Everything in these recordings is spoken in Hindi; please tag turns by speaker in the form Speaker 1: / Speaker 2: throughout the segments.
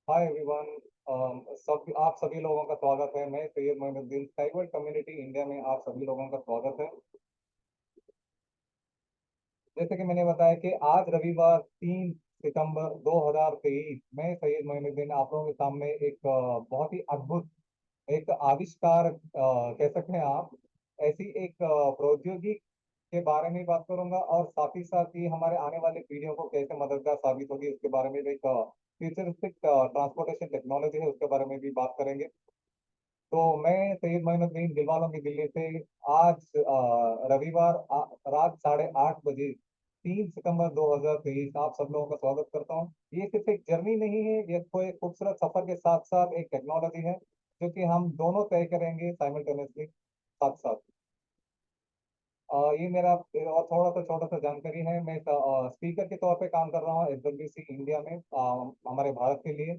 Speaker 1: Hi everyone. सब आप सभी लोगों का स्वागत है। मैं सैयद मोइनुद्दीन, स्काईवर्ल्ड कम्युनिटी इंडिया में आप सभी लोगों का स्वागत है। जैसे कि मैंने बताया कि आज रविवार 3 सितंबर 2023 मैं सैयद मोइनुद्दीन आप लोगों के सामने एक बहुत ही अद्भुत एक आविष्कार कह सकते हैं आप, ऐसी एक प्रौद्योगिकी के बारे में बात करूंगा और साथ ही साथ ही हमारे आने वाले पीढ़ियों को कैसे मददगार साबित होगी उसके बारे में भी एक फ्यूचरिस्टिक ट्रांसपोर्टेशन टेक्नोलॉजी है उसके बारे में भी बात करेंगे। तो मैं सैयद मोइनुद्दीन दिलवालों की दिल्ली से आज रविवार रात 8:30 बजे 3 सितंबर 2023 आप सब लोगों का स्वागत करता हूँ। ये सिर्फ एक जर्नी नहीं है, ये कोई खूबसूरत सफर के साथ साथ एक टेक्नोलॉजी है जो कि हम दोनों तय करेंगे साइमल्टेनियसली साथ साथ। ये मेरा और थोड़ा सा छोटा सा जानकारी है। मैं स्पीकर के तौर पे काम कर रहा हूँ SWC इंडिया में, हमारे भारत के लिए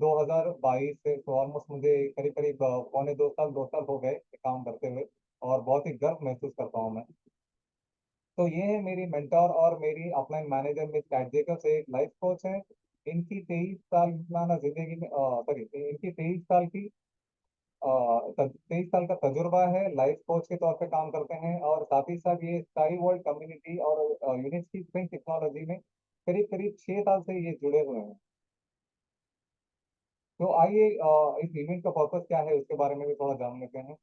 Speaker 1: 2022 से। तो ऑलमोस्ट मुझे करीब करीब पौने 2 साल हो गए ये काम करते हुए, और बहुत ही गर्व महसूस करता हूँ मैं। तो ये है मेरी मेंटोर और मेरी upline manager Miss Kat Jacobs, एक लाइफ कोच है। इनकी 23 साल जिंदगी में, सॉरी, इनकी 23 साल की 23 साल का तजुर्बा है। लाइफ कोच के तौर पे काम करते हैं और साथ ही साथ ये स्काई वर्ल्ड कम्युनिटी और यूनिट की स्विंग टेक्नोलॉजी में करीब करीब 6 साल से ये जुड़े हुए हैं। तो आइए इस इवेंट का पर्पस क्या है उसके बारे में भी थोड़ा जान लेते हैं।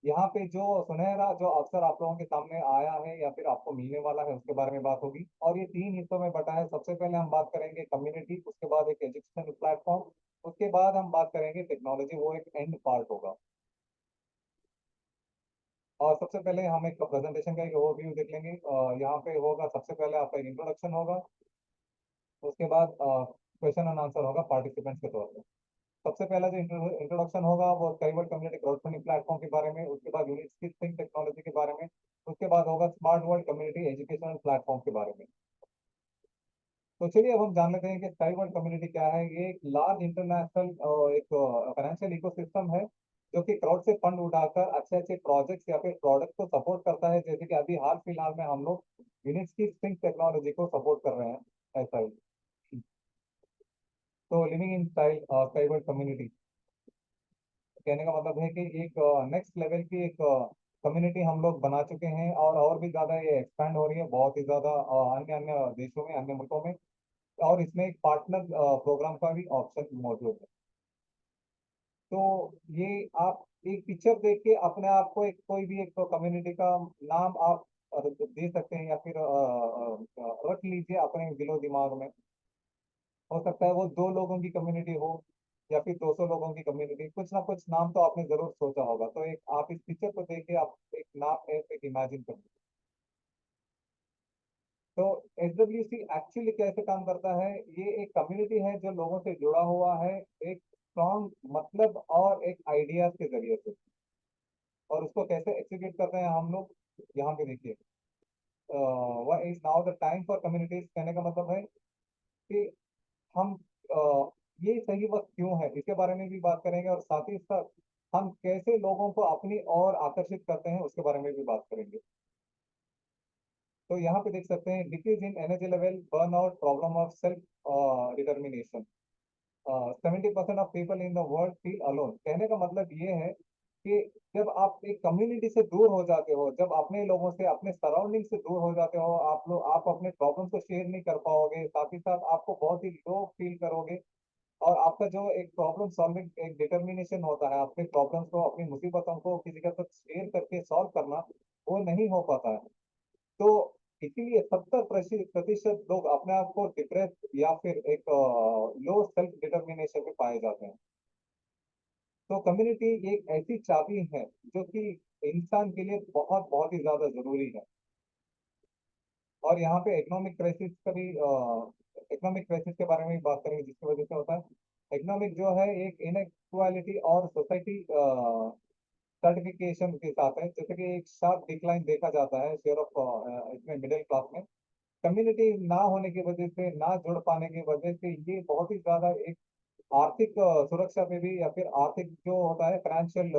Speaker 1: यहाँ पे जो सुनहरा जो अवसर आप लोगों के सामने आया है या फिर आपको मिलने वाला है उसके बारे में बात होगी, और ये 3 हिस्सों में बटा है। सबसे पहले हम बात करेंगे कम्युनिटी, उसके बाद एक एजुकेशन प्लेटफॉर्म, उसके बाद हम बात करेंगे टेक्नोलॉजी, वो एक एंड पार्ट होगा। और सबसे पहले हम एक प्रेजेंटेशन का एक ओवरव्यू देख लेंगे। यहाँ पे होगा, सबसे पहले आपका इंट्रोडक्शन होगा, उसके बाद क्वेश्चन एंड आंसर होगा पार्टिसिपेंट्स के तौर पे। सबसे पहला जो इंट्रोडक्शन होगा वो स्काईवर्ल्ड कम्युनिटी क्राउडफंडिंग प्लेटफॉर्म के बारे में, उसके बाद यूनिट थिंक टेक्नोलॉजी के बारे में, उसके बाद होगा smart world community educational platform के बारे में। तो चलिए अब हम जान लेते हैं कि स्काई वर्ल्ड कम्युनिटी क्या है। ये एक लार्ज इंटरनेशनल एक फाइनेंशियल इकोसिस्टम है जो कि क्राउड से फंड उठाकर अच्छे अच्छे प्रोजेक्ट्स या फिर प्रोडक्ट को सपोर्ट करता है। जैसे कि अभी हाल फिलहाल में हम लोग यूनिट की थिंक टेक्नोलॉजी को सपोर्ट कर रहे हैं, ऐसा ही। तो living in style sky world community कहने का मतलब है कि एक नेक्स्ट लेवल की एक कम्युनिटी हम लोग बना चुके हैं, और भी ज्यादा ये एक्सपैंड हो रही है बहुत ही ज्यादा अन्य अन्य देशों में, अन्य मुल्कों में। और इसमें एक पार्टनर प्रोग्राम का भी ऑप्शन मौजूद है। तो ये आप एक पिक्चर देख के अपने आप को एक कोई भी एक कम्युनिटी का नाम आप दे सकते हैं या फिर रख लीजिए अपने दिलो दिमाग में। हो सकता है वो 2 लोगों की कम्युनिटी हो या फिर 200 लोगों की कम्युनिटी, कुछ ना कुछ नाम तो आपने जरूर सोचा होगा। तो एक आप इस पिक्चर को देख के आप एक नाम एक इमेजिन कर। तो SWC एक्चुअली कैसे काम करता है? ये एक कम्युनिटी है जो लोगों से जुड़ा हुआ है, एक स्ट्रॉन्ग मतलब और एक आइडियाज के जरिए से। और उसको कैसे एक्सिक्यूट करते हैं हम लोग, यहाँ पे देखिए। वह is now the time for communities कहने का मतलब है कि हम ये सही वक्त क्यों है इसके बारे में भी बात करेंगे, और साथ ही साथ हम कैसे लोगों को अपनी ओर आकर्षित करते हैं उसके बारे में भी बात करेंगे। तो यहाँ पे देख सकते हैं, decrease in energy level, burnout, problem of self determination, 70% of people in the world feel alone. कहने का मतलब ये है कि जब आप एक कम्युनिटी से दूर हो जाते हो, जब अपने लोगों से अपने सराउंडिंग से दूर हो जाते हो, आप अपने प्रॉब्लम को शेयर नहीं कर पाओगे, साथ ही साथ आपको बहुत ही लो फील करोगे। और आपका जो एक प्रॉब्लम सॉल्विंग एक डिटर्मिनेशन होता है, अपने प्रॉब्लम्स को, अपनी मुसीबतों को किसी के साथ शेयर करके सॉल्व करना, वो नहीं हो पाता है। तो इसीलिए 70% लोग अपने आप को डिप्रेस या फिर एक लो सेल्फ डिटर्मिनेशन में पाए जाते हैं। तो कम्युनिटी एक ऐसी चाबी है जो कि इंसान के लिए बहुत बहुत ही ज्यादा जरूरी है। और यहाँ पे इकोनॉमिक क्राइसिस के बारे में भी बात करेंगे, जिसकी वजह से होता है इकोनॉमिक जो है एक इनक्वालिटी और सोसाइटी सर्टिफिकेशन के साथ है। जैसे कि एक शार्प डिक्लाइन देखा जाता है शेयर ऑफ इसमें मिडिल क्लास में। कम्युनिटी ना होने की वजह से, ना जुड़ पाने की वजह से, ये बहुत ही ज्यादा एक आर्थिक सुरक्षा पे भी या फिर आर्थिक जो होता है फाइनेंशियल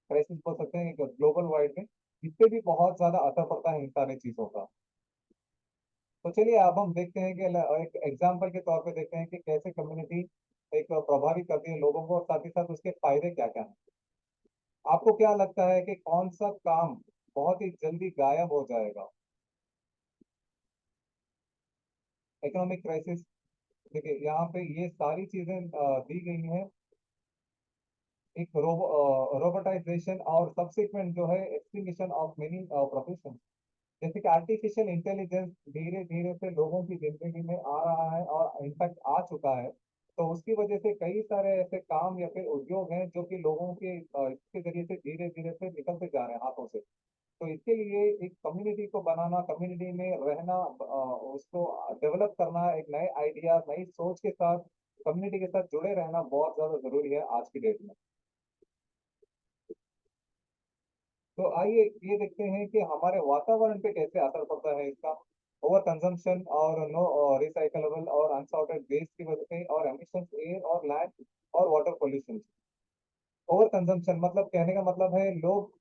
Speaker 1: क्राइसिस बोल सकते हैं ग्लोबल वाइड में, इस पे भी बहुत ज्यादा असर पड़ता है इन सारी चीजों का। तो चलिए अब हम देखते हैं कि एक एग्जाम्पल के तौर पे देखते हैं कि कैसे कम्युनिटी एक प्रभावित करती है लोगों को और साथ ही साथ उसके फायदे क्या क्या हैं। आपको क्या लगता है कि कौन सा काम बहुत ही जल्दी गायब हो जाएगा? Economic crisis. देखिए यहाँ पे ये सारी चीजें दी गई हैं। एक रोबोटाइजेशन और सब्सिक्वेंट जो है एक्सटिंक्शन ऑफ मेनी प्रोफेशन, जैसे कि आर्टिफिशियल इंटेलिजेंस धीरे धीरे से लोगों की जिंदगी में आ रहा है और इनफैक्ट आ चुका है। तो उसकी वजह से कई सारे ऐसे काम या फिर उद्योग हैं जो कि लोगों के इसके जरिए से धीरे धीरे से निकलते जा रहे हैं हाथों से। तो इसके लिए एक कम्युनिटी को बनाना, कम्युनिटी में रहना, उसको डेवलप करना, एक नए आइडिया नई सोच के साथ कम्युनिटी के साथ जुड़े रहना बहुत ज्यादा जरूरी है आज की डेट में। तो आइए ये देखते हैं कि हमारे वातावरण पे कैसे असर पड़ता है इसका। ओवर कंजम्पशन और नो रिसाइकलेबल और अनसॉर्टेड वेस्ट की वजह से और एमिशन एयर और लैंड और वाटर पोल्यूशन। ओवर कंजम्पशन मतलब कहने का मतलब है लोग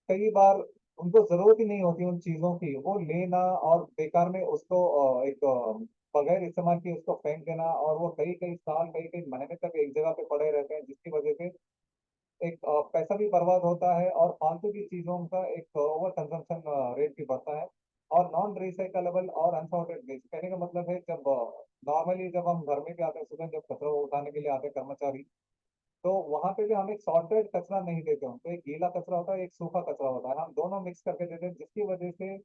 Speaker 1: कई बार उनको जरूरत ही नहीं होती उन चीजों की, वो लेना और बेकार में उसको बगैर इस्तेमाल किए उसको फेंक देना, और वो कई कई साल कई कई महीने तक एक जगह पे पड़े रहते हैं, जिसकी वजह से एक पैसा भी बर्बाद होता है और फालतू की चीजों का एक ओवर कंजम्पशन रेट भी बढ़ता है। और नॉन रिसाइकलेबल और अनसॉर्टेड वेस्ट कहने का मतलब है जब नॉर्मली जब हम घर में भी आते हैं, सुबह जब कचरा उठाने के लिए आते हैं कर्मचारी, तो वहां पे भी हम एक सॉर्टेड कचरा नहीं देते हैं, तो एक गीला कचरा होता है एक सूखा कचरा होता है, हम दोनों मिक्स करके देते हैं, जिसकी वजह से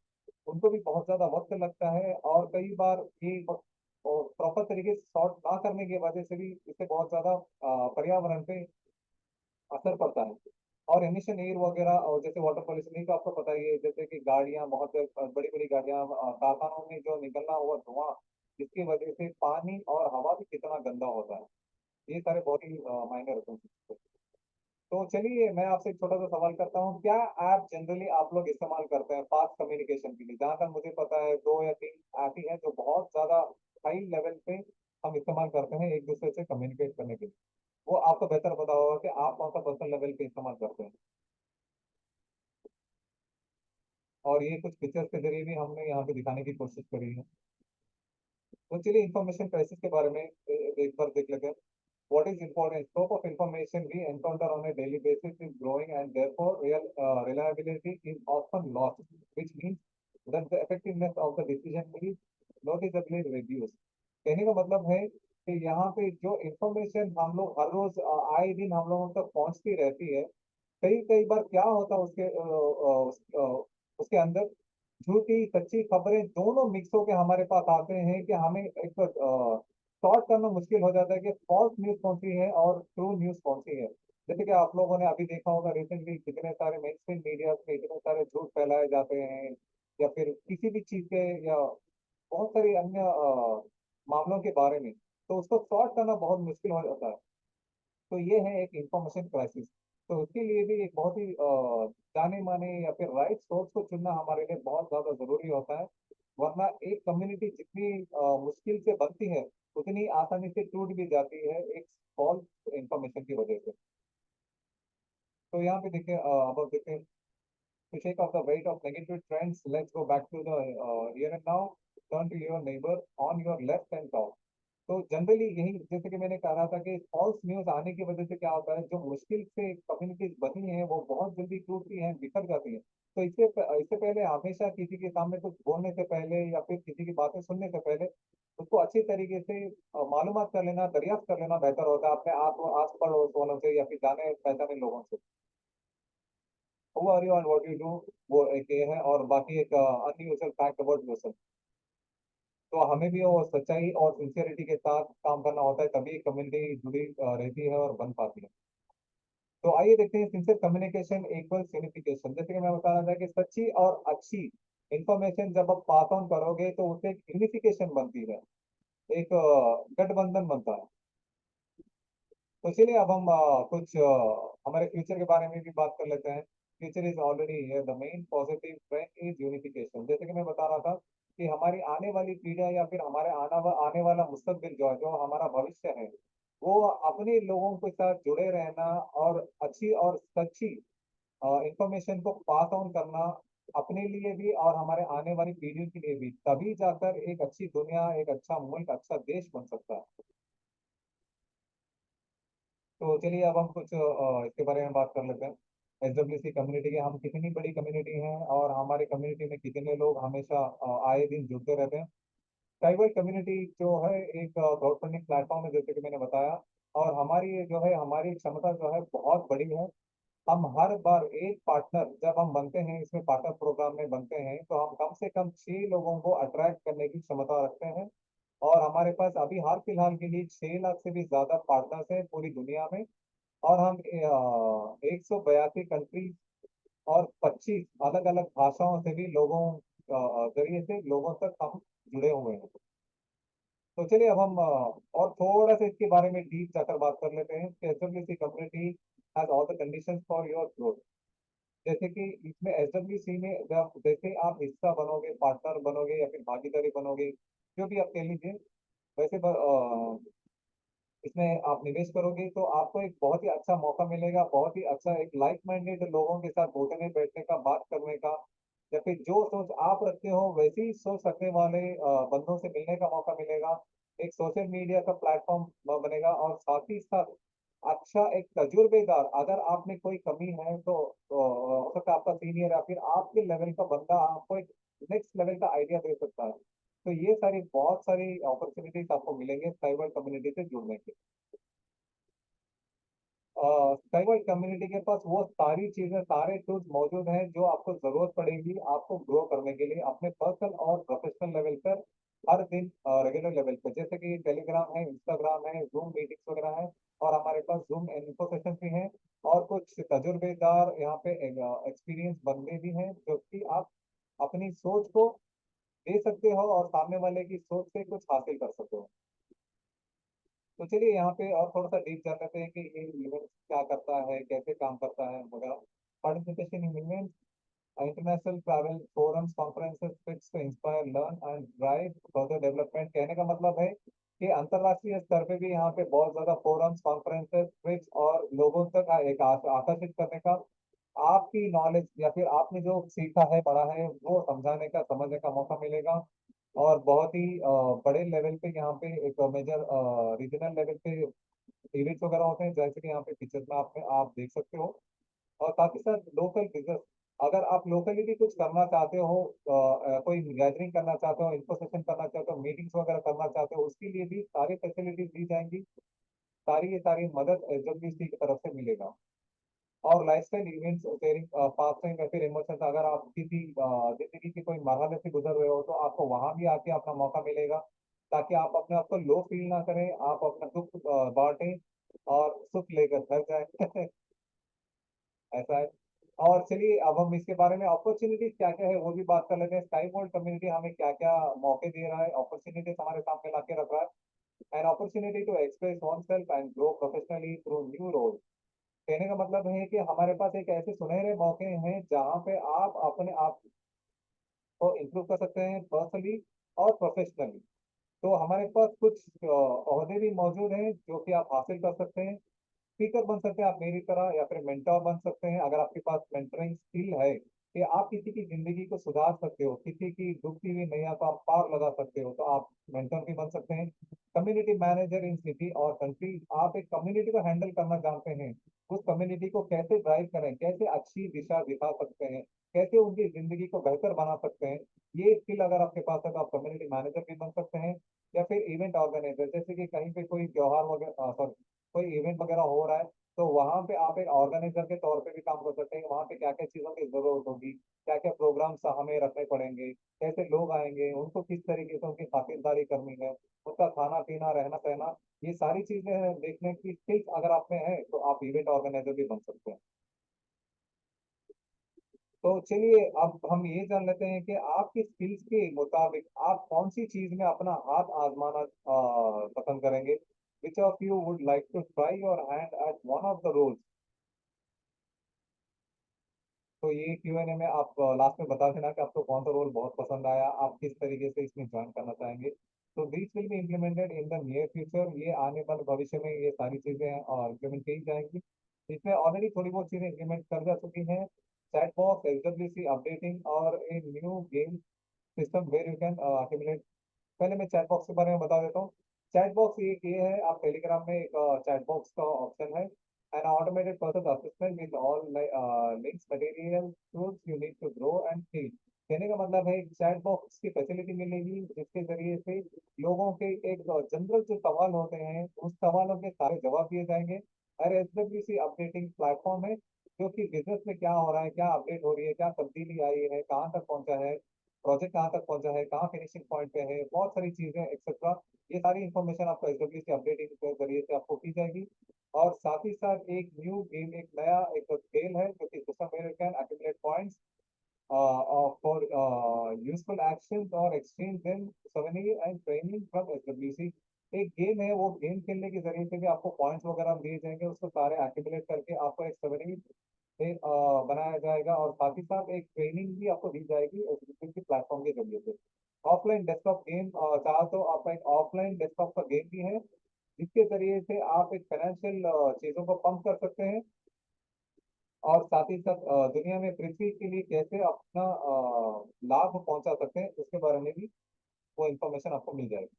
Speaker 1: उनको भी बहुत ज्यादा वक्त लगता है और कई बार ये प्रॉपर तरीके से सॉर्ट ना करने की वजह से भी इससे बहुत ज्यादा पर्यावरण पे असर पड़ता है। और एमिशन एयर वगैरह और जैसे वाटर पॉल्यूशन ये तो आपको पता ही है, जैसे कि गाड़ियां बहुत बड़ी बड़ी गाड़ियां, कारखानों में जो निकलना हुआ धुआं, जिसकी वजह से पानी और हवा भी कितना गंदा होता है। ये सारे बहुत ही मायने रखते हैं। तो चलिए मैं आपसे एक छोटा सा सवाल करता हूँ, क्या ऐप जनरली आप लोग इस्तेमाल करते हैं फास्ट कम्युनिकेशन के लिए? जहां तक मुझे पता है दो या तीन ऐप ही हैं जो बहुत ज्यादा हाई लेवल पे हम इस्तेमाल करते हैं एक दूसरे से कम्युनिकेट करने के लिए। वो आपको बेहतर पता होगा कि आप कौन सा पर्सनल लेवल पे इस्तेमाल करते हैं। और ये कुछ पिक्चर्स के जरिए भी हमने यहाँ पे दिखाने की कोशिश करी है। तो चलिए इंफॉर्मेशन क्राइसिस के बारे में एक बार देख लेते हैं। What is important? Scope of information we encounter on a daily basis is growing, and therefore reliability is often lost, which means that the effectiveness of the decision is noticeably reduced. कहने का मतलब है कि यहाँ पे जो इंफॉर्मेशन हम लोग हर रोज आए दिन हम लोगों तक पहुंचती रहती है, कई कई बार क्या होता है उसके अंदर झूठी सच्ची खबरें दोनों मिक्स होके हमारे पास आते हैं कि हमें एक सॉर्ट करना मुश्किल हो जाता है कि फॉल्स न्यूज कौन सी है और ट्रू न्यूज कौन सी है। जैसे कि आप लोगों ने अभी देखा होगा रिसेंटली कितने सारे मेन स्ट्रीम मीडिया में इतने सारे झूठ फैलाए जाते हैं, या फिर किसी भी चीज के या बहुत सारी अन्य मामलों के बारे में, तो उसको सॉर्ट करना बहुत मुश्किल हो जाता है। तो ये है एक इंफॉर्मेशन क्राइसिस। तो उसके लिए भी एक बहुत ही जाने माने या फिर राइट सोर्स को चुनना हमारे लिए बहुत ज्यादा जरूरी होता है। वरना एक कम्युनिटी जितनी मुश्किल से बनती है उतनी आसानी से टूट भी जाती है एक फॉल्स इंफॉर्मेशन की वजह से। तो यहाँ पे देखिए अब आप देखते हैं, to shake off the weight of negative trends, let's go back to the here and now. Turn to your neighbor on your left and talk. तो जनरली यही जैसे कि मैंने कहा था कि फॉल्स न्यूज आने की वजह से क्या होता है, जो मुश्किल से कम्युनिटीज बनी है वो बहुत जल्दी टूटती हैं, बिखर जाती हैं। तो इससे पहले हमेशा किसी के सामने कुछ बोलने से पहले या फिर किसी की बातें सुनने से पहले उसको अच्छी तरीके से मालूमात कर लेना, दरियाफ्त कर लेना बेहतर होता है अपने आप आस पड़ोस वालों से या फिर जाने पहचाने लोगों से। Who are you and what you do, वो एक ये है, और बाकी एक अनयूजुअल फैक्ट अबाउट योरसेल्फ। तो हमें भी वो सच्चाई और सिंसियरिटी के साथ काम करना होता है, तभी कम्युनिटी जुड़ी रहती है और बन पाती है। तो आइए देखते हैं सिंसियर कम्युनिकेशन इक्वल यूनिफिकेशन। जैसे कि मैं बता रहा था कि सच्ची और अच्छी इंफॉर्मेशन जब आप पास ऑन करोगे तो उससे एक यूनिफिकेशन बनती है, एक गठबंधन बनता है। तो चलिए अब हम कुछ हमारे फ्यूचर के बारे में भी बात कर लेते हैं। Future is already here, the main positive trend is unification. जैसे कि मैं बता रहा था कि हमारी आने वाली पीढ़ियां या फिर हमारे आने वाला मुस्तकबिल जो है, जो हमारा भविष्य है, वो अपने लोगों के साथ जुड़े रहना और अच्छी और सच्ची इंफॉर्मेशन को पास ऑन करना अपने लिए भी और हमारे आने वाली पीढ़ियों के लिए भी, तभी जाकर एक अच्छी दुनिया, एक अच्छा मुल्क, अच्छा देश बन सकता है। तो चलिए अब हम कुछ इसके बारे में बात कर लेते हैं। SWC कम्युनिटी के, हम कितनी बड़ी कम्युनिटी हैं और हमारे कम्युनिटी में कितने लोग हमेशा आए दिन जुड़ते रहते हैं। स्काईवर्ड कम्युनिटी जो है एक क्राउड फंडिंग प्लेटफॉर्म है, जैसे कि मैंने बताया। और हमारी ये जो है, हमारी क्षमता जो है बहुत बड़ी है। हम हर बार एक पार्टनर जब हम बनते हैं, इसमें पार्टनर प्रोग्राम में बनते हैं, तो हम कम से कम 6 लोगों को अट्रैक्ट करने की क्षमता रखते हैं। और हमारे पास अभी हाल फिलहाल के लिए 6 लाख से भी ज्यादा पार्टनर्स हैं पूरी दुनिया में। और हम 182 कंट्री और 25 अलग अलग भाषाओं से भी लोगों जरिए से लोगों तक हम जुड़े हुए हैं। तो चलिए अब हम और थोड़ा सा इसके बारे में डीप जाकर बात कर लेते हैं कि SWC community has all the conditions for your growth. जैसे कि इसमें SWC में जब जैसे आप हिस्सा बनोगे, पार्टनर बनोगे या फिर भागीदारी बनोगे, जो भी आप कह लीजिए, वैसे इसमें आप निवेश करोगे तो आपको एक बहुत ही अच्छा मौका मिलेगा, बहुत ही अच्छा एक लाइक माइंडेड लोगों के साथ उठने बैठने का, बात करने का, या फिर जो सोच आप रखते हो वैसी ही सोच रखने वाले बंदों से मिलने का मौका मिलेगा। एक सोशल मीडिया का प्लेटफॉर्म बनेगा, और साथ ही साथ अच्छा एक तजुर्बेदार, अगर आप में कोई कमी है तो हो सकता है आपका सीनियर या फिर आपके लेवल का बंदा आपको एक नेक्स्ट लेवल का आइडिया दे सकता है। तो ये सारी बहुत सारी अपॉर्चुनिटीज आपको मिलेंगे साइबर कम्युनिटी से जुड़ने के। साइबर कम्युनिटी के पास वो सारी चीजें, सारे टूल्स मौजूद हैं जो आपको जरूरत पड़ेगी आपको ग्रो करने के लिए अपने पर्सनल और प्रोफेशनल लेवल पर, हर दिन रेगुलर लेवल पर। जैसे कि टेलीग्राम है, इंस्टाग्राम है, जूम मीटिंग्स वगैरह है, और हमारे पास जूम इन्फो सेशन भी हैं। और कुछ तजुर्बेदार यहाँ पे एक्सपीरियंस बंदे भी हैं जो कि आप अपनी सोच को दे सकते हो और सामने वाले की सोच से कुछ हासिल कर सकते हो। तो चलिए यहाँ पे और थोड़ा सा डीप जान लेते हैं कि ये इवेंट क्या करता है, कैसे काम करता है वगैरह। Participation in event, international travel forums, conferences, trips to inspire, learn and drive further development. कहने का मतलब है कि अंतर्राष्ट्रीय स्तर पे भी यहाँ पे बहुत ज्यादा फोरम्स, कॉन्फ्रेंसेस, ट्रिप्स और लोगों तक एक आकर्षित करने का, आपकी नॉलेज या फिर आपने जो सीखा है, पढ़ा है, वो समझाने का, समझने का मौका मिलेगा। और बहुत ही बड़े लेवल पे यहाँ पे एक मेजर रीजनल लेवल पे इवेंट्स वगैरह होते हैं, जैसे कि यहाँ पे पिक्चर्स में आप देख सकते हो। और साथ ही साथ लोकल बिजनेस, अगर आप लोकली भी कुछ करना चाहते हो, कोई गैदरिंग करना चाहते हो, इन्फो सेशन करना चाहते हो, मीटिंग्स वगैरह करना चाहते हो, उसके लिए भी सारी फैसिलिटीज दी जाएंगी। सारी ये सारी मदद SWC की तरफ से मिलेगा। और लाइफस्टाइल इवेंट्स, शेयरिंग पास टाइम या फिर इमोशंस, अगर आप किसी जिंदगी के कोई मरहले से गुजर रहे हो तो आपको वहां भी आके अपना मौका मिलेगा, ताकि आप अपने आप को लो फील ना करें, आप अपना दुख बांटें और सुख लेकर घर जाए। ऐसा है। और चलिए अब हम इसके बारे में अपॉर्चुनिटीज क्या क्या है वो भी बात कर लेते हैं। स्काई वर्ल्ड कम्युनिटी हमें क्या क्या मौके दे रहा है, अपॉर्चुनिटीज हमारे सामने ला के रख रहा है। An opportunity to express one self and grow professionally through new role. कहने का मतलब है कि हमारे पास एक ऐसे सुनहरे मौके हैं जहाँ पे आप अपने आप को इम्प्रूव कर सकते हैं पर्सनली और प्रोफेशनली। तो हमारे पास कुछ ओहदे भी मौजूद हैं जो कि आप हासिल कर सकते हैं। स्पीकर बन सकते हैं आप मेरी तरह, या फिर मेंटोर बन सकते हैं अगर आपके पास मेंटरिंग स्किल है कि आप किसी की जिंदगी को सुधार सकते हो, किसी की डूबती हुई नैया को आप पार लगा सकते हो, तो आप मेंटर भी बन सकते हैं। कम्युनिटी मैनेजर इन सिटी और कंट्री, आप एक कम्युनिटी को हैंडल करना जानते हैं, उस कम्युनिटी को कैसे ड्राइव करें, कैसे अच्छी दिशा दिखा सकते हैं, कैसे उनकी जिंदगी को बेहतर बना सकते हैं, ये स्किल अगर आपके पास है तो आप कम्युनिटी मैनेजर भी बन सकते हैं। या फिर इवेंट ऑर्गेनाइजर, जैसे कि कहीं पे कोई त्योहार वगैरह, सॉरी, कोई इवेंट वगैरह हो रहा है, तो वहां पे आप एक ऑर्गेनाइजर के तौर पे भी काम कर सकते हैं। वहां पे क्या क्या चीजों की जरूरत होगी, क्या क्या प्रोग्राम्स हमें रखने पड़ेंगे, कैसे लोग आएंगे, उनको किस तरीके से उनकी खातिरदारी करनी है, उनका खाना पीना, रहना सहना, ये सारी चीजें हैं देखने की स्किल्स अगर आप में है तो आप इवेंट ऑर्गेनाइजर भी बन सकते हैं। तो चलिए अब हम ये जान लेते हैं कि आपकी स्किल्स के मुताबिक आप कौन सी चीज में अपना हाथ आजमाना पसंद करेंगे। Which of you would like to try your hand at one of the roles. तो ये Q&A में आप लास्ट में बता देना कि आपको कौन सा रोल बहुत पसंद आया, आप किस तरीके से इसमें ज्वाइन करना चाहेंगे। तो this will be implemented in the near future, ये आने वाले भविष्य में ये सारी चीजें इम्प्लीमेंट की जाएंगी। इसमें ऑलरेडी थोड़ी बहुत चीजें इम्प्लीमेंट कर जा चुकी हैं। chat box, SWC updating, or a new game system where you can accumulate. पहले मैं चैट बॉक्स के बारे में बता देता हूँ। चैट बॉक्स ये है, आप टेलीग्राम में एक चैट बॉक्स का ऑप्शन है, an automated process assistant with all links material tools you need to grow and feel. कहने का मतलब है एक चैट बॉक्स की फैसिलिटी मिलेगी जिसके जरिए से लोगों के एक जनरल जो सवाल होते हैं उस सवालों के सारे जवाब दिए जाएंगे। और SWC अपडेटिंग प्लेटफॉर्म है जो कि बिजनेस में क्या हो रहा है, क्या अपडेट हो रही है, क्या तब्दीली आई है, कहाँ तक पहुंचा है, प्रोजेक्ट कहाँ तक पहुंचा है, कहाँ फिनिशिंग पॉइंट पे है, बहुत सारी चीजें एक्सेट्रा। ये सारी इन्फॉर्मेशन आपको SWC अपडेटिंग के जरिए से आपको की जाएगी। और साथ ही साथ एक न्यू गेम, एक नया एक खेल है जो कि system where can accumulate points for useful actions or exchange them souvenir and training from SWC। एक गेम है, वो गेम खेलने के जरिए से भी आपको पॉइंट्स वगैरह दिए जाएंगे, उसको सारे एक्यूमुलेट करके आपको एक souvenir से बनाया जाएगा। और साथ ही साथ एक ट्रेनिंग भी आपको दी जाएगी SWC प्लेटफॉर्म के जरिए से। ऑफलाइन डेस्कटॉप गेम चाहो तो आपका एक ऑफलाइन डेस्कटॉप का गेम भी है जिसके जरिए से आप एक फाइनेंशियल चीजों को पंप कर सकते हैं। और साथ ही साथ दुनिया में पृथ्वी के लिए कैसे अपना लाभ पहुंचा सकते हैं उसके बारे में भी वो इन्फॉर्मेशन आपको मिल जाएगी।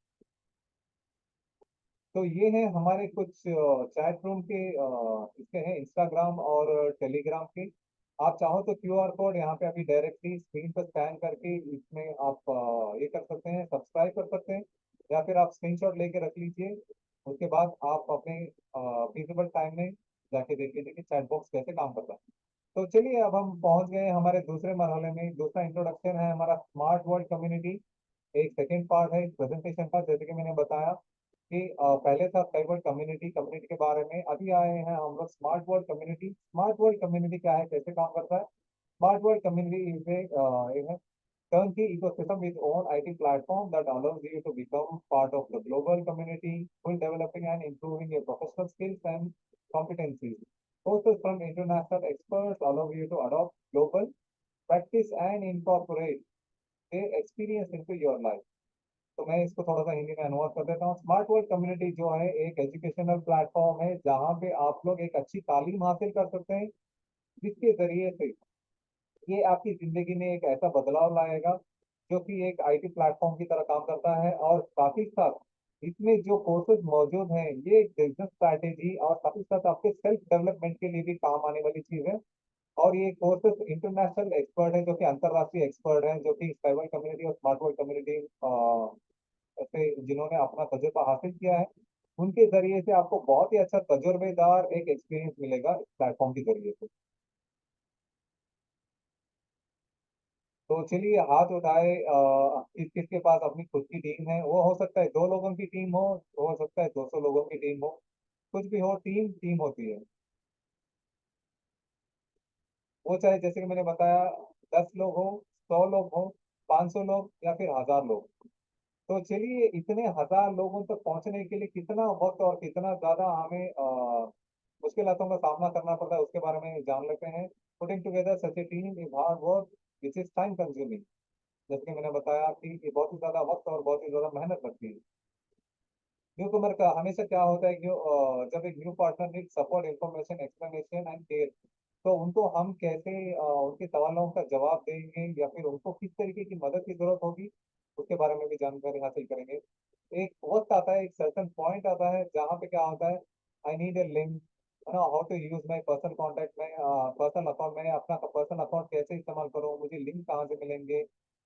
Speaker 1: तो ये है हमारे कुछ चैट रूम के इसके हैं इंस्टाग्राम और टेलीग्राम के। आप चाहो तो QR कोड यहाँ पे अभी डायरेक्टली स्क्रीन पर स्कैन करके इसमें आप ये कर सकते हैं, सब्सक्राइब कर सकते हैं, या फिर आप स्क्रीनशॉट लेके रख लीजिए। उसके बाद आप अपने फिजिबल टाइम में जाके देख लीजिए कि चैट बॉक्स कैसे काम करता है। तो चलिए अब हम पहुंच गए हमारे दूसरे मरहले में। दूसरा इंट्रोडक्शन है हमारा स्मार्ट वर्ल्ड कम्युनिटी। एक सेकेंड पार्ट है इस प्रेजेंटेशन का। जैसे कि मैंने बताया कि पहले था साइबर कम्युनिटी, कम्युनिटी के बारे में, अभी आए हैं हम लोग smart world community. Smart world community क्या है, कैसे काम करता है? Smart world community is a turnkey ecosystem with own IT platform that allows you to become part of the global community, while developing and improving your professional skills and competencies. Courses from international experts allow you to adopt global practice and incorporate their experience into your life। तो मैं इसको थोड़ा सा हिंदी में अनुवाद कर देता हूँ। स्मार्ट वर्ल्ड कम्युनिटी जो है एक एजुकेशनल प्लेटफॉर्म है जहाँ पे आप लोग एक अच्छी तालीम हासिल कर सकते हैं जिसके जरिए से ये आपकी जिंदगी में एक ऐसा बदलाव लाएगा जो कि एक IT प्लेटफॉर्म की तरह काम करता है। और साथ ही साथ इसमें जो कोर्सेज मौजूद हैं ये बिजनेस स्ट्रैटेजी और साथ ही साथ आपके सेल्फ डेवलपमेंट के लिए भी काम आने वाली चीज है। और ये कोर्सेज इंटरनेशनल एक्सपर्ट है जो कि अंतर्राष्ट्रीय एक्सपर्ट हैं जो कि साइबर कम्युनिटी और स्मार्ट वर्ल्ड कम्युनिटी से जिन्होंने अपना तजुर्बा हासिल किया है उनके जरिए से आपको बहुत ही अच्छा तजुर्बेदार एक एक्सपीरियंस मिलेगा इस प्लेटफॉर्म के जरिए से। तो चलिए हाथ उठाए किस किसके पास अपनी खुद की टीम है। वो हो सकता है 2 लोगों की टीम हो सकता है 200 लोगों की टीम हो, कुछ भी हो, टीम टीम होती है। वो चाहे जैसे कि मैंने बताया 10 लोग हो, 100 लोग हो, 500 लोग या फिर 1000 लोग। तो चलिए इतने 1000 लोगों तक पहुंचने के लिए कितना वक्त और कितना ज्यादा हमें मुश्किलातों का सामना करना पड़ता है उसके बारे में जान लेते हैं। Putting together such A team is hard work which is time consuming. जैसे कि मैंने बताया कि ये बहुत ही ज्यादा वक्त और बहुत ही ज्यादा मेहनत लगती है। न्यू कमर का हमेशा क्या होता है कि जब एक new partner need support, information, explanation and care, तो उनको हम कैसे उनके सवालों का जवाब देंगे या फिर उनको किस तरीके की मदद की जरूरत होगी उसके बारे में भी जानकारी हासिल करेंगे। एक वक्त आता है, एक सर्टन पॉइंट आता है जहाँ पे क्या होता है, आई नीड ए लिंक, है ना, how to use my personal contact में, पर्सनल अकाउंट में अपना पर्सनल अकाउंट कैसे इस्तेमाल करूँ, मुझे लिंक कहाँ से मिलेंगे,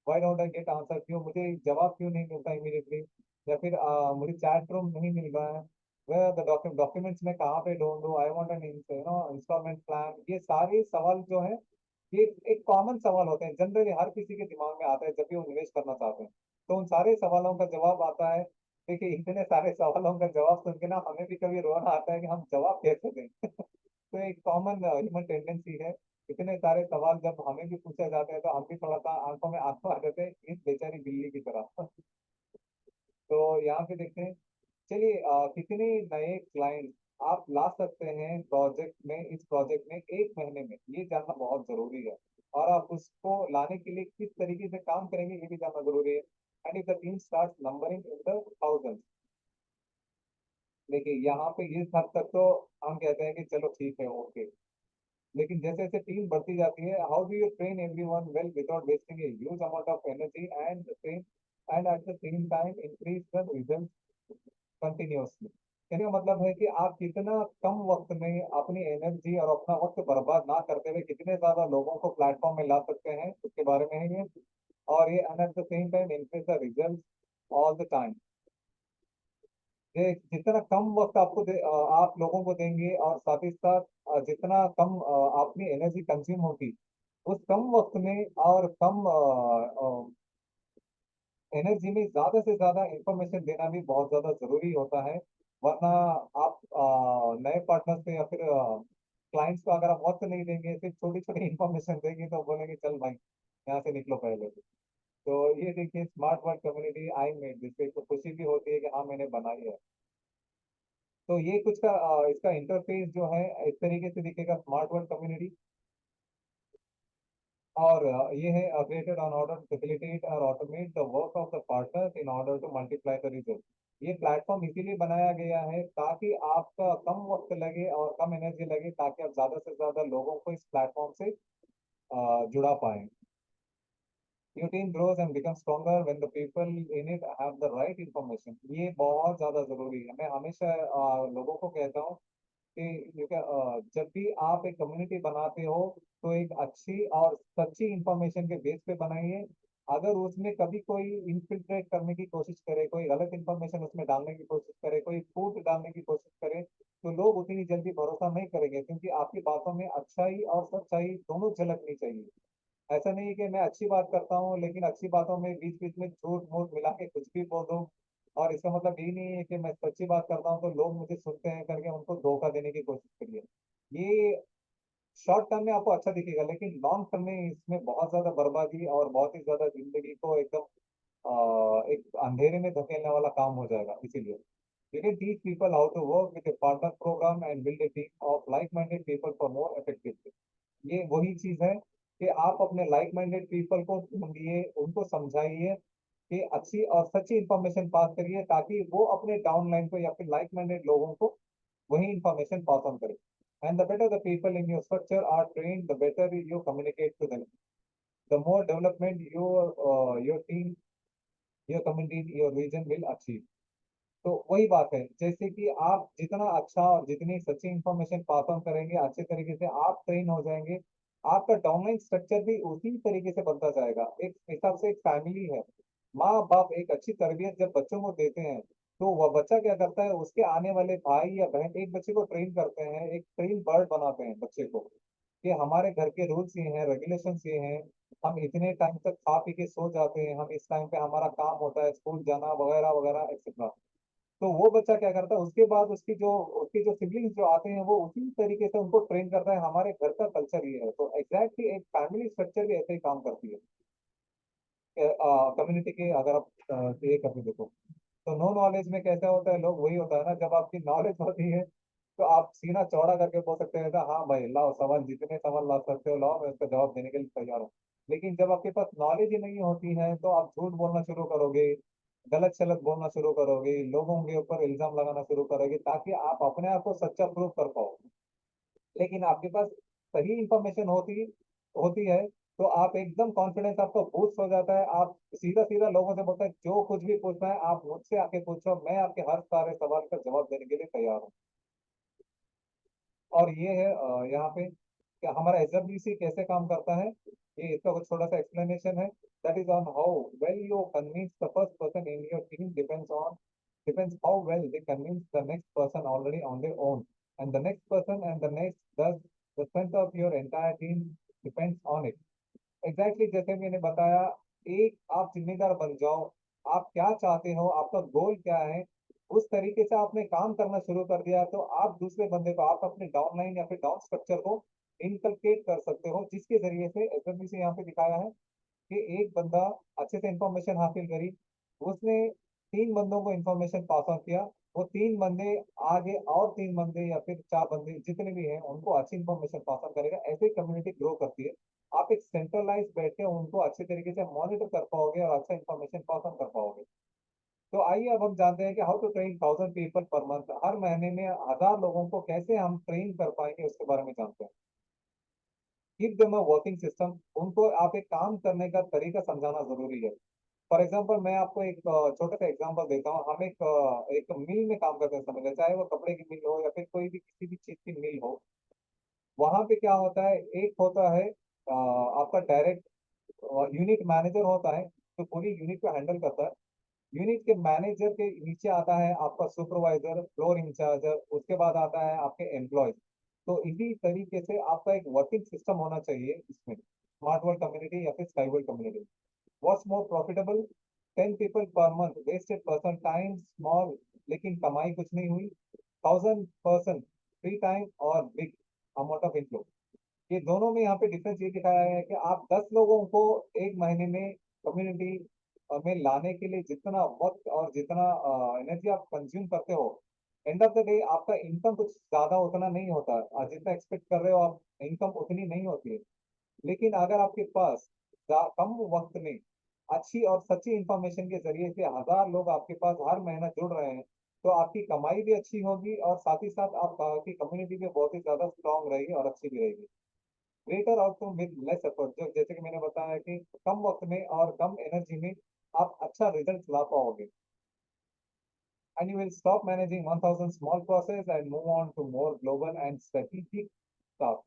Speaker 1: why don't I get answer, क्यों मुझे जवाब क्यों नहीं मिलता इमीडिएटली, या फिर मुझे चैट रूम नहीं मिल रहा है, वेयर द डॉक्यूमेंट्स में कहाँ पे ढूंढूं, I want an instalment plan. ये सारे सवाल जो है ये एक कॉमन सवाल होते हैं, जनरली हर किसी के दिमाग में आता है जब भी वो निवेश करना चाहते हैं। तो उन सारे सवालों का जवाब आता है। देखिए इतने सारे सवालों का जवाब सुन के ना हमें भी कभी रोना आता है कि हम जवाब कैसे दें। तो एक कॉमन ह्यूमन टेंडेंसी है। इतने सारे सवाल जब हमें भी पूछे जाते हैं तो हम भी थोड़ा सा आंखों में आंसू आ जाते हैं इस बेचारी बिल्ली की तरह। तो यहाँ पे देखते हैं। चलिए कितने नए क्लाइंट आप ला सकते हैं प्रोजेक्ट में, इस प्रोजेक्ट में 1 महीने में, ये जानना बहुत जरूरी है। और आप उसको लाने के लिए किस तरीके से काम करेंगे ये भी जानना जरूरी है। And if the team start numbering in the thousand, देखिए यहाँ पे इस हद तक तो हम कहते हैं कि चलो ठीक है, ओके। लेकिन जैसे जैसे टीम बढ़ती जाती है, how do you train everyone well without wasting a huge amount of energy and at the same time increase the result continuously. कहने का मतलब है कि आप कितना कम वक्त में अपनी एनर्जी और अपना वक्त बर्बाद ना करते हुए कितने ज्यादा लोगों को प्लेटफॉर्म में ला सकते हैं, उसके बारे में है ये। और ये and at the same time increase the result all the time. ये जितना कम वक्त आप लोगों को देंगे और साथ ही साथ जितना कम अपनी एनर्जी कंज्यूम होगी, उस कम वक्त में और कम एनर्जी में ज्यादा से ज्यादा इंफॉर्मेशन देना भी बहुत ज्यादा जरूरी होता है। वरना आप नए पार्टनर से या फिर क्लाइंट्स को अगर आप वक्त नहीं देंगे, सिर्फ छोटी छोटी इंफॉर्मेशन देंगे, तो बोलेंगे चल भाई यहाँ से निकलो पहले। तो ये देखिए smart work community I made, जिससे तो खुशी भी होती है कि हाँ मैंने बनाई है। तो ये कुछ का इसका इंटरफेस जो है इस तरीके से दिखेगा स्मार्ट वर्क कम्युनिटी। और ये है created on order to facilitate or automate the work of the partners in order to multiply the result। ये प्लेटफॉर्म इसीलिए बनाया गया है ताकि आपका कम वक्त लगे और कम एनर्जी लगे, ताकि आप ज्यादा से ज्यादा लोगों को इस प्लेटफॉर्म से जुड़ा पाए। Your team grows and becomes stronger when the people in it have the right information। ये बहुत ज्यादा जरूरी है। मैं हमेशा लोगों को कहता हूँ कि जब भी आप एक कम्युनिटी बनाते हो, तो एक अच्छी और सच्ची इंफॉर्मेशन के बेस पे बनाइए। अगर उसमें कभी कोई इन्फिल्ट्रेट करने की कोशिश करे, कोई गलत इंफॉर्मेशन उसमें डालने की कोशिश करे, कोई फूट डालने की कोशिश करे, तो लोग उतनी जल्दी भरोसा नहीं करेंगे, क्योंकि आपकी बातों में अच्छाई और सच्चाई दोनों झलकनी चाहिए। ऐसा नहीं है कि मैं अच्छी बात करता हूँ लेकिन अच्छी बातों में बीच बीच में झूठ मूठ मिला के कुछ भी बोल दूं। और इसका मतलब ये नहीं है कि मैं सच्ची बात करता हूँ तो लोग मुझे सुनते हैं करके उनको धोखा देने की कोशिश करिए। ये शॉर्ट टर्म में आपको अच्छा दिखेगा, लेकिन लॉन्ग टर्म में इसमें बहुत ज्यादा बर्बादी और बहुत ही ज्यादा जिंदगी को एकदम एक अंधेरे में धकेलने वाला काम हो जाएगा। इसीलिए you can teach people how to work with a partner program and build a team of like-minded people for more effectively। ये वही चीज है कि आप अपने लाइक माइंडेड पीपल को ढूंढिए, उनको समझाइए कि अच्छी और सच्ची इंफॉर्मेशन पास करिए, ताकि वो अपने डाउनलाइन को या फिर लाइक माइंडेड लोगों को वही इंफॉर्मेशन पास ऑन करे। And the better the people in your structure are trained, the better you communicate to them, the more development your team, your community, your region will achieve. तो वही बात है, जैसे कि आप जितना अच्छा और जितनी सच्ची इंफॉर्मेशन पास ऑन करेंगे, अच्छे तरीके से आप ट्रेन हो जाएंगे, आपका डाउनलाइन स्ट्रक्चर भी उसी तरीके से बनता जाएगा। एक हिसाब से एक फैमिली है, माँ बाप एक अच्छी तरबियत जब बच्चों को देते हैं, तो वह बच्चा क्या करता है, उसके आने वाले भाई या बहन एक बच्चे को ट्रेन करते हैं, एक ट्रेन बर्ड बनाते हैं बच्चे को, कि हमारे घर के रूल्स ये हैं, रेगुलेशंस ये हैं, हम इतने टाइम तक खा पी के सो जाते हैं, हम इस टाइम पे हमारा काम होता है, स्कूल जाना वगैरह वगैरह एक्सेट्रा। तो वो बच्चा क्या करता है, उसके बाद उसकी जो सिबलिंग्स जो आते हैं, वो उसी तरीके से उनको ट्रेन करता है। हमारे घर का कल्चर ये है, तो एग्जैक्टली एक फैमिली स्ट्रक्चर भी ऐसे ही काम करती है कम्युनिटी के। अगर आप ये करके देखो, तो नो नॉलेज में कैसा होता है, लोग वही होता है ना, जब आपकी नॉलेज होती है तो आप सीना चौड़ा करके बोल सकते हैं, हाँ भाई लाओ सवाल, जितने सवाल ला सकते हो लाओ, मैं इसका जवाब देने के लिए तैयार हूँ। लेकिन जब आपके पास नॉलेज ही नहीं होती है, तो आप झूठ बोलना शुरू करोगे, गलत सलत बोलना शुरू करोगे, लोगों के ऊपर इल्जाम लगाना शुरू करोगे, ताकि आप अपने आप को सच्चा प्रूव कर पाओ। लेकिन आपके पास सही इंफॉर्मेशन होती होती है, तो आप एकदम कॉन्फिडेंस आपका बूस्ट हो जाता है, आप सीधा सीधा लोगों से बोलते हैं जो कुछ भी पूछना है आप मुझसे आके पूछो, मैं आपके हर सारे सवाल का जवाब देने के लिए तैयार हूँ। और ये है यहाँ पे कि हमारा एसडब्ल्यूसी कैसे काम करता है, ये इसका कुछ थोड़ा सा एक्सप्लेनेशन है। That is on how well you convince the first person in your team depends how well they convince the next person already on their own, and the next person and the next does the strength of your entire team depends on it। Exactly जैसे मैंने बताया, एक आप जिम्मेदार बन जाओ, आप क्या चाहते हो, आपका गोल क्या है, उस तरीके से आपने काम करना शुरू कर दिया, तो आप दूसरे बंदे को, आप अपने डाउनलाइन या फिर डाउन स्ट्रक्चर को इनकलकेट कर सकते हो, जिसके जरिए से एसएमबी से यहाँ पे दिखाया है कि एक बंदा अच्छे से इंफॉर्मेशन हासिल करी, उसने 3 बंदों को इंफॉर्मेशन पास ऑन किया, वो 3 बंदे आगे और 3 बंदे या फिर 4 बंदे जितने भी हैं उनको अच्छी इंफॉर्मेशन पास ऑन करेगा। ऐसे कम्युनिटी ग्रो करती है। आप एक सेंट्रलाइज बैठ के उनको अच्छे तरीके से मॉनिटर कर पाओगे और अच्छा इंफॉर्मेशन पास ऑन कर पाओगे। तो आइए अब हम जानते हैं कि how to train 1000 people per month, हर महीने में 1000 लोगों को कैसे हम ट्रेन कर पाएंगे, उसके बारे में जानते हैं। Give them a working system, उनको आप एक काम करने का तरीका समझाना जरूरी है। फॉर एग्जाम्पल मैं आपको एक छोटा सा एग्जांपल देता हूँ। हम एक मिल में काम करते हैं, समझ लें, चाहे वो कपड़े की मिल हो या फिर कोई भी किसी भी चीज की मिल हो। वहां पे क्या होता है, एक होता है आपका डायरेक्ट यूनिट मैनेजर होता है, जो पूरी यूनिट को हैंडल करता है। यूनिट के मैनेजर के नीचे आता है आपका सुपरवाइजर, फ्लोर इंचार्जर, उसके बाद आता है आपके एम्प्लॉय। तो इसी तरीके से आपका एक वर्किंग सिस्टम होना चाहिए इसमें, स्मार्ट वर्ल्ड कम्युनिटी या फिर sky world community. What's more profitable, 10 people per month wasted person time small, लेकिन कमाई कुछ नहीं हुई। 1000 person फ्री टाइम और बिग अमाउंट ऑफ इनफ्लो। ये दोनों में यहाँ पे डिफरेंस ये दिखाया गया है कि आप 10 लोगों को एक महीने में कम्युनिटी में लाने के लिए जितना वक्त और जितना एनर्जी आप कंज्यूम करते हो, एंड ऑफ द डे आपका इनकम कुछ ज्यादा उतना नहीं होता। जितना एक्सपेक्ट कर रहे हो आप, इनकम उतनी नहीं होती है। लेकिन अगर आपके पास कम वक्त में अच्छी और सच्ची इंफॉर्मेशन के जरिए से 1000 लोग आपके पास हर महीना जुड़ रहे हैं, तो आपकी कमाई भी अच्छी होगी और साथ ही साथ आपकी कम्युनिटी भी बहुत ही ज्यादा स्ट्रांग रहेगी और अच्छी भी रहेगी। Greater outcome with less effort, जो जैसे कि मैंने बताया कि कम वक्त में और कम एनर्जी में आप अच्छा रिजल्ट ला पाओगे। And you will stop managing 1000 small process and move on to more global and strategic task.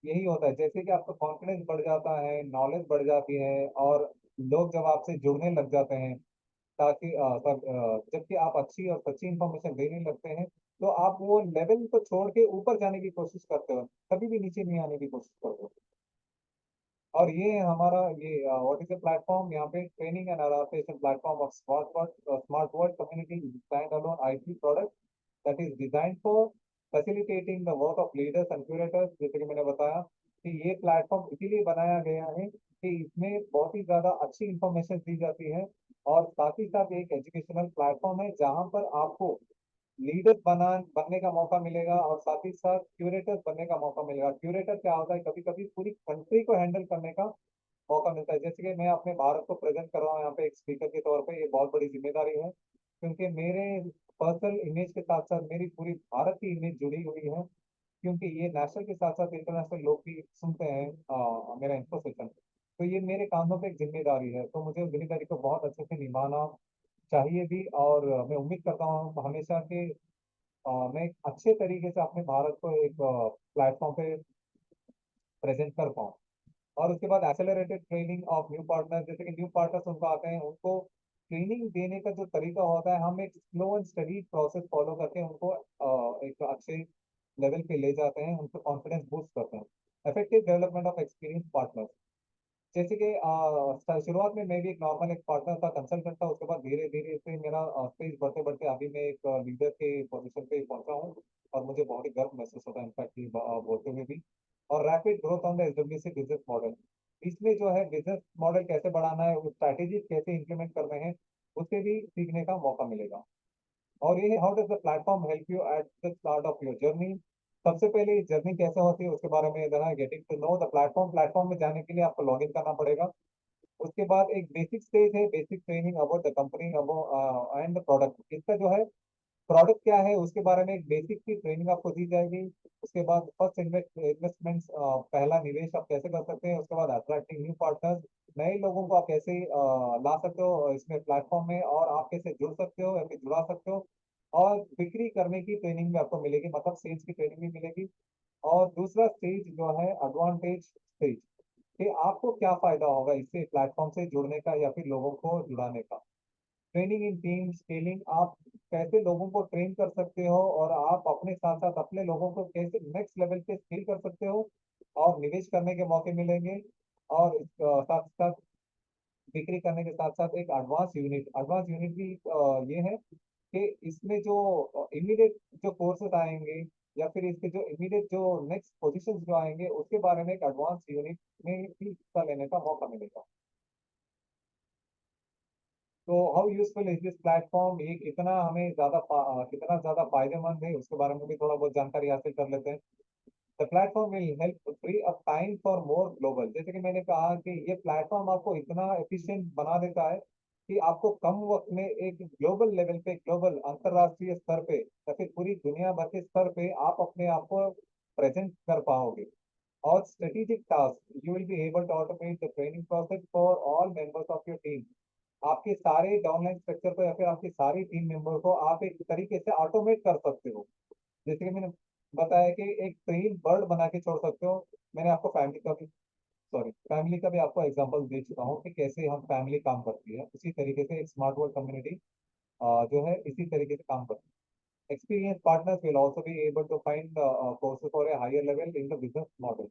Speaker 1: यही होता है, जैसे कि आपका कॉन्फिडेंस बढ़ जाता है, नॉलेज बढ़ जाती है, और लोग जब आपसे जुड़ने लग जाते हैं, ताकि जबकि आप अच्छी और सच्ची इंफॉर्मेशन देने लगते हैं, तो आप वो लेवल को छोड़ के ऊपर जाने की कोशिश करते हो, कभी भी नीचे नहीं आने की कोशिश करते हो। और ये हमारा ये व्हाट इज द प्लेटफॉर्म, यहाँ पे training and adaptation platform of smart world community stand alone IT product that is design for facilitating the work of leaders and curators. जैसे कि मैंने बताया कि ये प्लेटफॉर्म इसीलिए बनाया गया है कि इसमें बहुत ही ज्यादा अच्छी इंफॉर्मेशन दी जाती है, और साथ ही साथ एक एजुकेशनल प्लेटफॉर्म है जहां पर आपको लीडर बनने का मौका मिलेगा और साथ ही साथ क्यूरेटर बनने का मौका मिलेगा। क्यूरेटर क्या होता है, कभी कभी पूरी कंट्री को हैंडल करने का मौका मिलता है। जैसे कि मैं अपने भारत को प्रेजेंट कर रहा हूँ यहाँ पे एक स्पीकर के तौर पे, ये बहुत बड़ी जिम्मेदारी है, क्योंकि मेरे पर्सनल इमेज के साथ साथ मेरी पूरी भारत की इमेज जुड़ी हुई है। क्योंकि ये नेशनल के साथ साथ इंटरनेशनल लोग भी सुनते हैं मेरा इन्फो सेशन। तो ये मेरे कांधों पे एक जिम्मेदारी है, तो मुझे उस जिम्मेदारी को बहुत अच्छे से निभाना चाहिए भी। और मैं उम्मीद करता हूँ हमेशा कि मैं एक अच्छे तरीके से अपने भारत को एक प्लेटफॉर्म पे प्रेजेंट कर पाऊँ। और उसके बाद accelerated training of new partner, जैसे कि न्यू पार्टनर्स उनको आते हैं, उनको ट्रेनिंग देने का जो तरीका होता है, हम एक slow and study process follow करके उनको एक अच्छे लेवल पे ले जाते हैं, उनको कॉन्फिडेंस बूस्ट करते हैं। Effective development of experience partner, जैसे कि शुरुआत में मैं भी एक नॉर्मल एक पार्टनर था, कंसल्टेंट था, उसके बाद धीरे धीरे से मेरा स्टेज बढ़ते बढ़ते अभी मैं एक लीडर के पोजीशन पे पहुंचा हूँ, और मुझे बहुत ही गर्व महसूस होता है इनफैक्ट बोलते हुए भी। और rapid growth on the SWC business model, इसमें जो है बिजनेस मॉडल कैसे बढ़ाना है, वो स्ट्रैटेजी कैसे इंप्लीमेंट करने हैं, उससे भी सीखने का मौका मिलेगा। और ये how does the platform help you at the start of your journey. सबसे पहले जर्नी कैसे होती है उसके बारे में इधर getting to know the platform. Platform में जाने के लिए आपको लॉग इन करना पड़ेगा। उसके बाद एक बेसिक स्टेज है, basic training about the company about and the product. इसका जो है प्रोडक्ट क्या है उसके बारे में एक बेसिक की ट्रेनिंग आपको दी जाएगी। उसके बाद फर्स्ट इन्वेस्टमेंट, पहला निवेश आप कैसे कर सकते हैं। उसके बाद अट्रैक्टिंग न्यू पार्टनर्स, नए लोगों को आप कैसे ला सकते हो इसमें प्लेटफॉर्म में, और आप कैसे जुड़ सकते हो या फिर जुड़ा सकते हो। और बिक्री करने की ट्रेनिंग भी आपको मिलेगी, मतलब सेल्स की ट्रेनिंग भी मिलेगी। और दूसरा स्टेज जो है एडवांटेज स्टेज, कि आपको क्या फायदा होगा इससे प्लेटफॉर्म से जुड़ने का या फिर लोगों को जुड़ाने का। ट्रेनिंग इन टीम स्केलिंग, आप कैसे लोगों को ट्रेन कर सकते हो और आप अपने साथ साथ अपने लोगों को कैसे नेक्स्ट लेवल पे स्किल कर सकते हो, और निवेश करने के मौके मिलेंगे। और साथ साथ बिक्री करने के साथ साथ एक एडवांस यूनिट भी ये है कि इसमें जो इमीडिएट जो कोर्सेज आएंगे या फिर इसके जो इमीडिएट जो नेक्स्ट पोजीशन जो आएंगे उसके बारे में एक एडवांस यूनिट में भी हिस्सा लेने का मौका मिलेगा। तो how useful is this platform, ये कितना ज्यादा फायदेमंद है उसके बारे में भी थोड़ा बहुत जानकारी हासिल कर लेते हैं। The platform will help free up time for more global, जैसे कि मैंने कहा कि ये प्लेटफॉर्म आपको इतना एफिशिएंट बना देता है कि आपको कम वक्त में एक ग्लोबल लेवल पे, ग्लोबल अंतरराष्ट्रीय स्तर पे या फिर पूरी दुनिया भर के स्तर पे आप अपने आप को प्रेजेंट कर पाओगे। और strategic task, you will be able to automate the training process for all members of your team. आपके सारे डाउनलाइन स्ट्रक्चर को या फिर आपकी सारी टीम मेंबर को आप एक तरीके से ऑटोमेट कर सकते हो। जैसे कि मैंने बताया कि एक ट्रेन बर्ड बना के छोड़ सकते हो। मैंने आपको फैमिली का भी आपको एग्जांपल दे चुका हूँ कि कैसे हम फैमिली काम करती है। उसी तरीके से एक स्मार्ट वर्क कम्युनिटी जो है इसी तरीके से काम करती है। Experience partners will also be able to find courses for a higher level in the business model.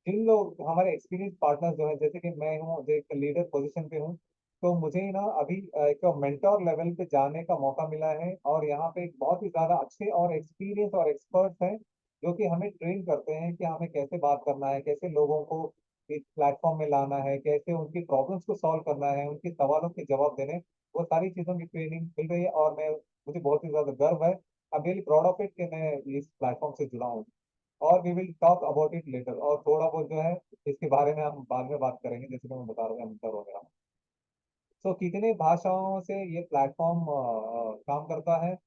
Speaker 1: जिन लोग हमारे एक्सपीरियंस पार्टनर जो है, जैसे कि मैं हूँ जो एक लीडर पोजीशन पे हूँ, तो मुझे ना अभी एक मेंटोर लेवल पे जाने का मौका मिला है। और यहाँ पे एक बहुत ही ज्यादा अच्छे और एक्सपीरियंस और एक्सपर्ट्स हैं जो कि हमें ट्रेन करते हैं कि हमें कैसे बात करना है, कैसे लोगों को इस प्लेटफॉर्म में लाना है, कैसे उनकी प्रॉब्लम्स को सॉल्व करना है, उनके सवालों के जवाब देने, वो सारी चीजों की ट्रेनिंग मिल रही है। और मैं मुझे बहुत ही ज्यादा गर्व है, I am really proud of it कि मैं इस प्लेटफॉर्म से जुड़ा हूँ। और we will talk about it later, और थोड़ा बहुत जो है इसके बारे में हम बाद में बात करेंगे, जैसे कि मैं बता रहा हूँ अंतर वगैरह। सो कितने भाषाओं से ये प्लेटफॉर्म काम करता है?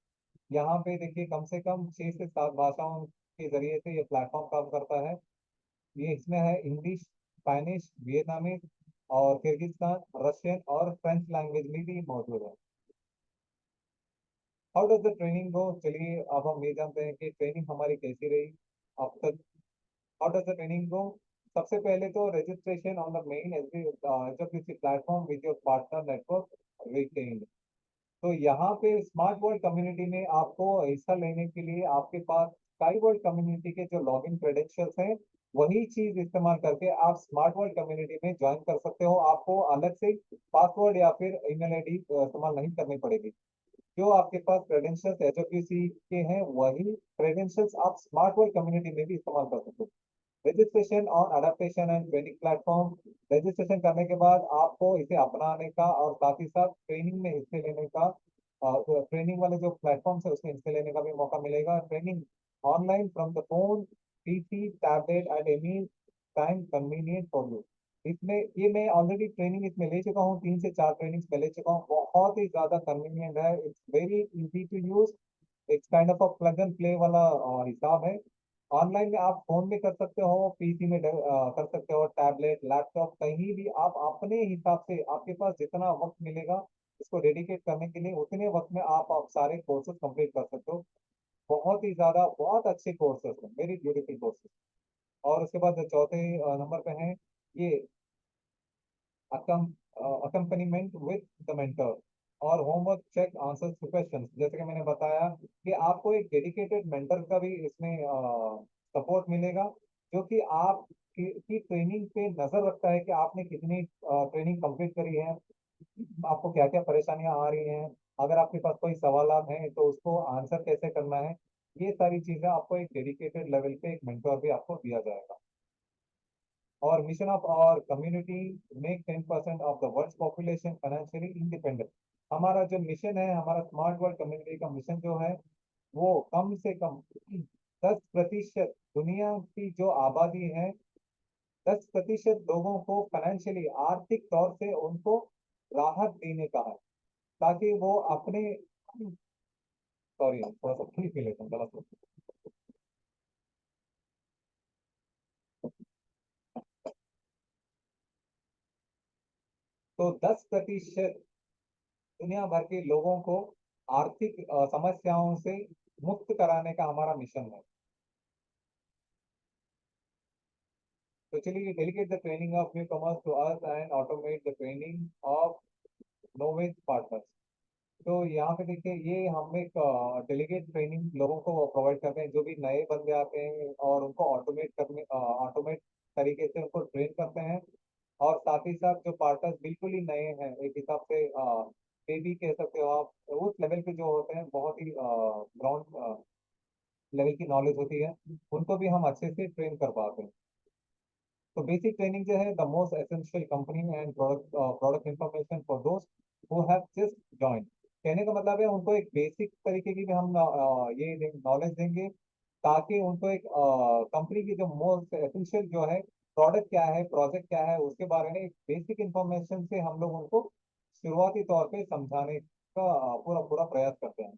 Speaker 1: यहाँ पे देखिए कम से कम 6 से 7 भाषाओं के जरिए से ये प्लेटफॉर्म काम करता है। ये इसमें है इंग्लिश, स्पेनिश, वियतनामीज और किर्गिस्तान, रशियन और फ्रेंच लैंग्वेज में भी मौजूद है। हाउ डज द ट्रेनिंग गो? चलिए अब हम ये जानते हैं कि ट्रेनिंग हमारी कैसी रही अब तक। हाउ डज द ट्रेनिंग गो? सबसे पहले तो registration on the main SBC platform with your partner network retained. तो यहाँ पे स्मार्ट वर्ल्ड कम्युनिटी में आपको हिस्सा लेने के लिए आपके पास स्काई वर्ल्ड कम्युनिटी के जो लॉगिन क्रेडेंशियल्स हैं, वही चीज इस्तेमाल करके आप स्मार्ट वर्ल्ड कम्युनिटी में ज्वाइन कर सकते हो। आपको अलग से पासवर्ड या फिर ईमेल आईडी इस्तेमाल नहीं करनी पड़ेगी। जो आपके पास क्रेडेंशियल्स एचओपीसी के हैं, वही क्रेडेंशियल्स आप स्मार्ट वर्ल्ड कम्युनिटी में भी इस्तेमाल कर सकते हो। Registration on adaptation and training platform. Registration करने के बाद आपको इसे अपनाने का और साथ ही साथ ट्रेनिंग में हिस्से लेने का, ट्रेनिंग वाले जो प्लेटफॉर्म है उसमें हिस्से लेने का भी मौका मिलेगा। Training online from the phone, PC, tablet at any time convenient for you. इसमें ये मैं ऑलरेडी ट्रेनिंग इसमें ले चुका हूँ, 3 से 4 ट्रेनिंग्स में ले चुका हूँ। बहुत ही ज्यादा कन्वीनियंट है, it's very easy to use. एक kind of a plug and play वाला हिसाब है। ऑनलाइन में आप फोन में कर सकते हो, पीसी में कर सकते हो, टैबलेट, लैपटॉप, कहीं भी आप अपने हिसाब से, आपके पास जितना वक्त मिलेगा इसको डेडिकेट करने के लिए, उतने वक्त में आप सारे कोर्सेज कंप्लीट कर सकते हो। बहुत ही ज्यादा बहुत अच्छे कोर्सेज हैं, वेरी ब्यूटीफुल कोर्सेज। और उसके बाद चौथे नंबर पे हैं ये अकम्पनीमेंट विद द मेंटर और homework check answers to questions. जैसे कि मैंने बताया कि आपको एक डेडिकेटेड मेंटर का भी इसमें सपोर्ट मिलेगा, जो कि आप की ट्रेनिंग पे नजर रखता है कि आपने कितनी ट्रेनिंग कंप्लीट करी है, आपको क्या क्या परेशानियां आ रही हैं, अगर आपके पास कोई सवाल हैं तो उसको आंसर कैसे करना है। ये सारी चीजें आपको एक डेडिकेटेड लेवल पे एक मेंटर भी आपको दिया जाएगा। और mission of our community, make 10% of the world population financially independent. हमारा जो मिशन है, हमारा स्मार्ट वर्ल्ड कम्युनिटी का मिशन जो है, वो कम से कम 10% दुनिया की जो आबादी है, 10% लोगों को फाइनेंशियली आर्थिक तौर से उनको राहत देने का है, ताकि वो अपने, सॉरी थोड़ा सा ठीक पी लेता हूँ गलत। तो 10% दुनिया भर के लोगों को आर्थिक समस्याओं से मुक्त कराने का हमारा मिशन है। तो चलिए, delegate the training of newcomers to us and automate the training of novice partners. तो यहाँ पे देखिए, ये हम एक डेलीगेट ट्रेनिंग लोगों को प्रोवाइड करते हैं, जो भी नए बंदे आते हैं, और उनको ऑटोमेट तरीके से उनको ट्रेन करते हैं। और साथ ही साथ जो पार्टनर्स बिल्कुल ही नए हैं, एक हिसाब से बेबी कह सकते हो आप, उस लेवल पे जो होते हैं, बहुत ही ग्राउंड लेवल की नॉलेज होती है, उनको भी हम अच्छे से ट्रेन कर पाते हैं। तो बेसिक ट्रेनिंग जो है, the most essential company and product information for दोस्त हु हैव जस्ट जॉइन। कहने का मतलब है उनको एक बेसिक तरीके की भी हम ये नॉलेज देंगे, ताकि उनको एक कंपनी की जो मोस्ट एसेंशियल जो है प्रोडक्ट क्या है, प्रोजेक्ट क्या है, उसके बारे में एक बेसिक इंफॉर्मेशन से हम लोग उनको शुरुआती तौर पे समझाने का पूरा पूरा प्रयास करते हैं।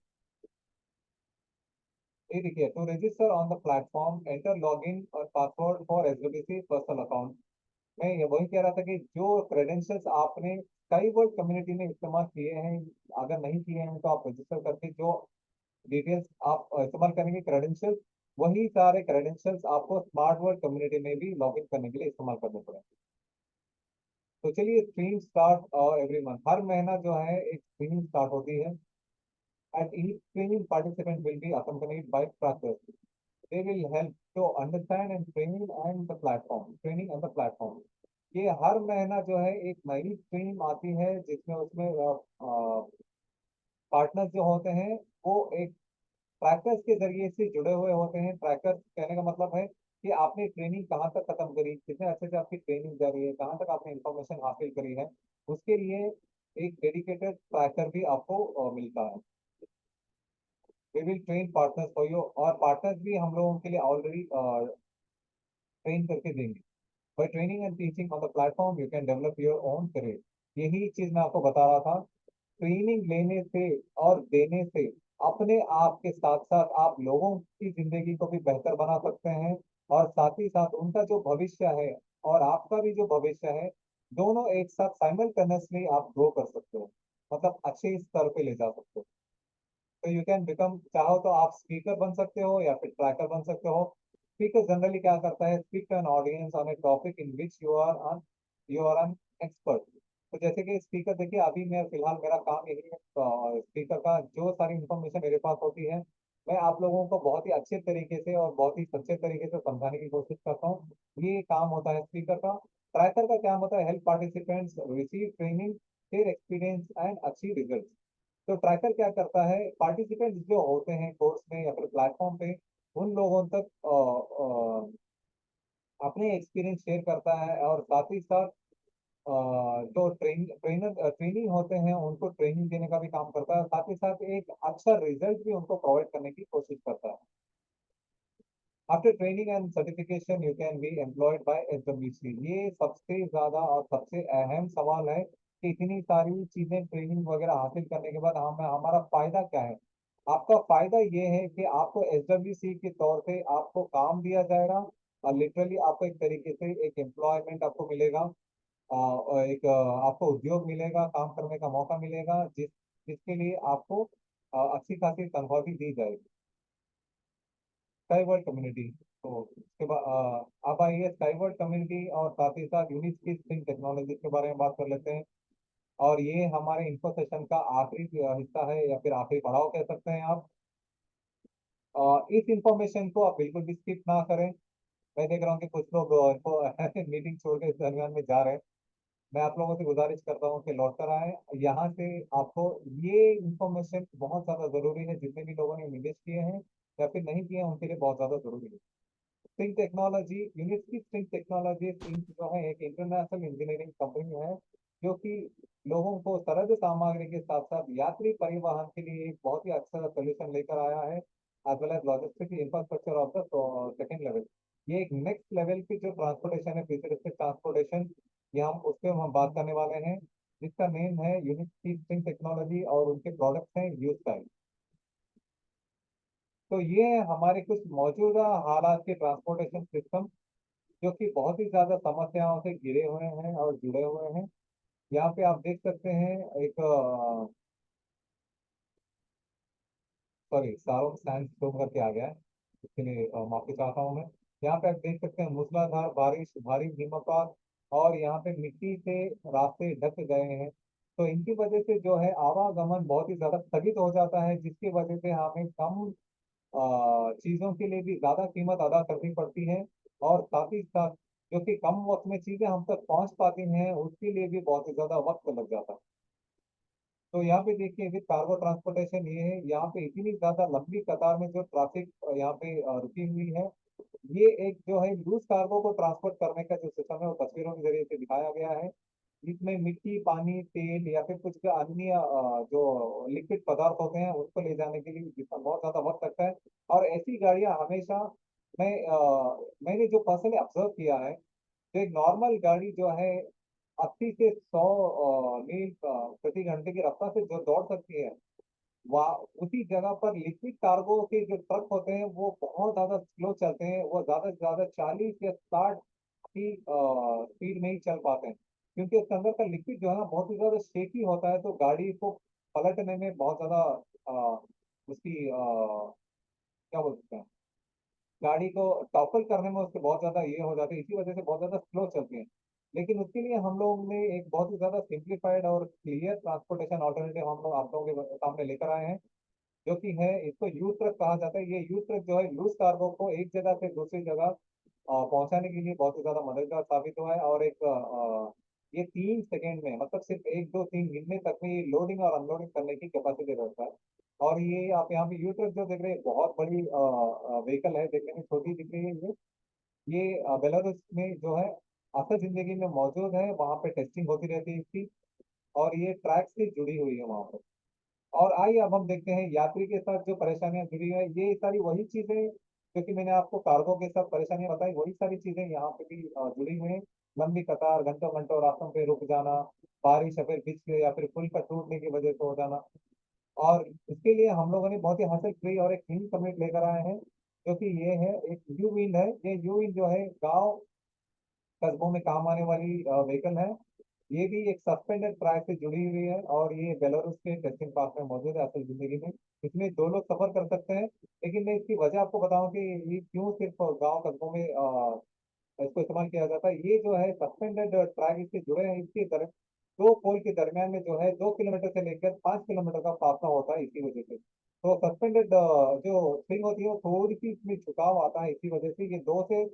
Speaker 1: ये देखिए, to register on the platform enter login और password for SWC personal account. मैं ये वही कह रहा था कि जो क्रेडेंशियल्स आपने कई वर्ड कम्युनिटी में इस्तेमाल किए हैं, अगर नहीं किए हैं तो आप रजिस्टर करके जो डिटेल्स आप इस्तेमाल करेंगे क्रेडेंशियल्स, वही सारे क्रेडेंशियल्स आपको स्मार्ट वर्ड कम्युनिटी में भी लॉग इन करने के लिए इस्तेमाल करने पड़ेंगे। तो चलिए, स्ट्रीम स्टार्ट एवरी मंथ, हर महीना जो है एक स्ट्रीमिंग स्टार्ट होती है। At each streaming participant will be accompanied by trackers. They will help to understand and training and the platform. ये हर महीना जो है एक नई स्ट्रीम आती है, जिसमें उसमें पार्टनर्स जो होते हैं वो एक ट्रैकर्स के जरिए से जुड़े हुए होते हैं। ट्रैकर्स कहने का मतलब है कि आपने ट्रेनिंग कहाँ तक खत्म करी, कितने अच्छे से आपकी ट्रेनिंग जारी है, कहाँ तक आपने इंफॉर्मेशन हासिल करी है, उसके लिए एक डेडिकेटेड ट्रैकर भी आपको मिलता है। We will train partners for you, और पार्टनर्स भी हम लोगों के लिए ऑलरेडी ट्रेन करके देंगे। By training and teaching on the platform you can develop your own career. यही चीज मैं आपको बता रहा था। ट्रेनिंग लेने से और देने से अपने आप के साथ साथ आप लोगों की जिंदगी को भी बेहतर बना सकते हैं, और साथ ही साथ उनका जो भविष्य है और आपका भी जो भविष्य है, दोनों एक साथ साइमल्टेनियसली आप ग्रो कर सकते हो, मतलब अच्छे स्तर पे ले जा सकते हो। तो यू कैन बिकम, चाहो तो आप स्पीकर बन सकते हो या फिर ट्रैकर बन सकते हो। स्पीकर जनरली क्या करता है, speak to an audience on a topic in which you are an expert. तो जैसे कि स्पीकर, देखिए अभी मैं फिलहाल मेरा काम यही है, स्पीकर का जो सारी इंफॉर्मेशन मेरे पास होती है, मैं आप लोगों को बहुत ही अच्छे तरीके से और बहुत ही सच्चे तरीके से समझाने की कोशिश करता हूँ। ये काम होता है स्पीकर का। ट्रैकर का क्या होता है, help participants receive training, share experience and achieve result. तो ट्रैकर क्या करता है, पार्टिसिपेंट्स जो होते हैं कोर्स में या फिर प्लेटफॉर्म पे, उन लोगों तक अपने एक्सपीरियंस शेयर करता है, और साथ ही साथ जो ट्रेनिंग होते हैं उनको ट्रेनिंग देने का भी काम करता है, साथ ही साथ एक अच्छा रिजल्ट भी उनको प्रोवाइड करने की कोशिश करता है। After training and certification you can be employed by SWC. ये सबसे ज्यादा और सबसे अहम सवाल है कि इतनी सारी चीजें ट्रेनिंग वगैरह हासिल करने के बाद हमारा फायदा क्या है। आपका फायदा ये है कि आपको एसडब्ल्यूसी के तौर पे आपको काम दिया जाएगा, और लिटरली आपको एक तरीके से एक एम्प्लॉयमेंट आपको मिलेगा, और एक आपको उद्योग मिलेगा, काम करने का मौका मिलेगा, जिसके लिए आपको अच्छी खासी तनख्वाह भी दी जाएगी। स्काईवर्ड कम्युनिटी, तो उसके बाद अब आइए स्काईवर्ड कम्युनिटी और साथ ही साथ यूनिक स्किल्स टेक्नोलॉजी के बारे में बात कर लेते हैं। और ये हमारे इन्फो सेशन का आखिरी हिस्सा है, या फिर आखिरी पड़ाव कह सकते हैं आप। इस इंफॉर्मेशन को आप बिल्कुल भी स्किप ना करें। मैं देख रहा हूँ कि कुछ लोग मीटिंग छोड़ के इस दरमियान में जा रहे हैं। मैं आप लोगों से गुजारिश करता हूँ कि लौट कर आए यहाँ से। आपको ये इंफॉर्मेशन बहुत ज़्यादा ज़रूरी है, जितने भी लोगों ने निवेश किए हैं या फिर नहीं किए हैं उनके लिए बहुत ज़्यादा ज़रूरी है। स्प्रिंग टेक्नोलॉजी, यूनिट की स्प्रिंग टेक्नोलॉजी इंक जो है एक इंटरनेशनल इंजीनियरिंग कंपनी है, जो कि लोगों को सरल सामग्री के साथ साथ यात्री परिवहन के लिए एक बहुत ही अच्छा सोल्यूशन लेकर आया है, as well as logistic infrastructure of the second level. ये एक नेक्स्ट लेवल की जो ट्रांसपोर्टेशन है, फ्यूचरिस्टिक ट्रांसपोर्टेशन, ये हम बात करने वाले हैं, जिसका नेम है यूनिट की स्प्रिंग टेक्नोलॉजी, और उनके प्रोडक्ट्स हैं यूज टाइम। तो ये हमारे कुछ मौजूदा हालात के ट्रांसपोर्टेशन सिस्टम, जो कि बहुत ही ज्यादा समस्याओं से घिरे हुए हैं और जुड़े हुए हैं। यहाँ पे आप देख सकते हैं एक, सॉरी, सारों साइंस शो करके आ गया है, इसके लिए माफी चाहता हूँ मैं। यहाँ पे आप देख सकते हैं मूसलाधार बारिश, भारी हिमपात, और यहाँ पे मिट्टी से रास्ते ढक गए हैं। तो इनकी वजह से जो है आवागमन बहुत ही ज्यादा स्थगित हो जाता है, जिसकी वजह से हमें कम चीजों के लिए भी ज्यादा कीमत अदा करनी पड़ती है, और साथ ही साथ जो कि कम वक्त में चीजें हम तक पहुंच पाती हैं, उसके लिए भी बहुत ही ज्यादा वक्त लग जाता है। तो यहाँ पे देखिए विद कार्गो ट्रांसपोर्टेशन ये है, यहाँ पे इतनी ज्यादा लंबी कतार में जो ट्रैफिक यहाँ पे रुकी हुई है, ये एक जो है लूज कार्गो को ट्रांसपोर्ट करने का जो सिस्टम है वो तस्वीरों के जरिए से दिखाया गया है। इसमें मिट्टी, पानी, तेल या फिर कुछ अन्य जो लिक्विड पदार्थ होते हैं उनको ले जाने के लिए जितना बहुत ज्यादा वक्त लगता है। और ऐसी गाड़ियां हमेशा, मैंने जो पर्सनली ऑब्जर्व किया है, तो एक नॉर्मल गाड़ी जो है 80 से 100 मील प्रति घंटे की रफ्तार से जो दौड़ सकती है, वहाँ उसी जगह पर लिक्विड कार्गो के जो ट्रक होते हैं वो बहुत ज्यादा स्लो चलते हैं, वो ज्यादा से ज्यादा 40 या 60 की स्पीड में ही चल पाते हैं, क्योंकि उसके अंदर का लिक्विड जो है ना बहुत ही ज्यादा शेकी होता है, तो गाड़ी को पलटने में बहुत ज्यादा उसकी क्या बोल सकते हैं, गाड़ी को टॉपल करने में उसके बहुत ज्यादा ये हो जाते हैं, इसी वजह से बहुत ज्यादा स्लो चलती है। लेकिन उसके लिए हम लोग ने एक बहुत ही ज्यादा सिंप्लीफाइड और क्लियर ट्रांसपोर्टेशन ऑल्टरनेटिव हम लोग आप लोगों के सामने लेकर आए हैं, जो कि है, इसको यू ट्रक कहा जाता है। ये यू ट्रक जो है लूज कार्गो को एक जगह से दूसरी जगह पहुंचाने के लिए बहुत ही ज्यादा मददगार साबित हुआ है। और एक ये 3 सेकेंड में, मतलब सिर्फ 1 2 3 गिनने तक में ये लोडिंग और अनलोडिंग करने की कैपेसिटी रखता है। और ये आप यहाँ पे यू ट्रक जो देख रहे हैं बहुत बड़ी व्हीकल है, देखने में छोटी दिख रही है ये बेलारूस में जो है असल जिंदगी में मौजूद है, वहाँ पे टेस्टिंग होती रहती है इसकी, और ये ट्रैक से जुड़ी हुई है वहाँ पर। और आइए अब हम देखते हैं यात्री के साथ जो परेशानियां जुड़ी है, ये सारी वही चीजें जो कि मैंने आपको कार्गो के साथ परेशानियां बताई, वही सारी चीजें यहाँ पे भी जुड़ी हुई हैं। लंबी कतार, घंटों घंटों रास्तों पे रुक जाना, बारिश या फिर बीच के या फिर पुल का टूटने की वजह से हो जाना। और इसके लिए हम लोगों ने बहुत ही हासिल फ्री और एक क्लीन कम्युनिटी लेकर आए हैं, जो कि ये है एक यू विंड है। ये यू विंड जो है गांव कस्बों में काम आने वाली व्हीकल है। ये भी एक सस्पेंडेड ट्रैक से जुड़ी हुई है, और ये बेलारूस के टेस्टिंग पार्क में मौजूद है असल जिंदगी में। इसमें 2 लोग सफर कर सकते हैं। लेकिन मैं इसकी वजह आपको बताऊं कि ये क्यों सिर्फ गांव कस्बों में इसको इस्तेमाल किया जाता है। ये जो है सस्पेंडेड ट्रैक इससे जुड़े हैं, इसके तरफ 2 पोल के दरमियान में जो है 2 किलोमीटर से लेकर 5 किलोमीटर का फासला होता है, इसी वजह से। तो सस्पेंडेड जो स्प्रिंग होती है वो थोड़ी सी इसमें झुकाव आता है, इसी वजह से ये 2 से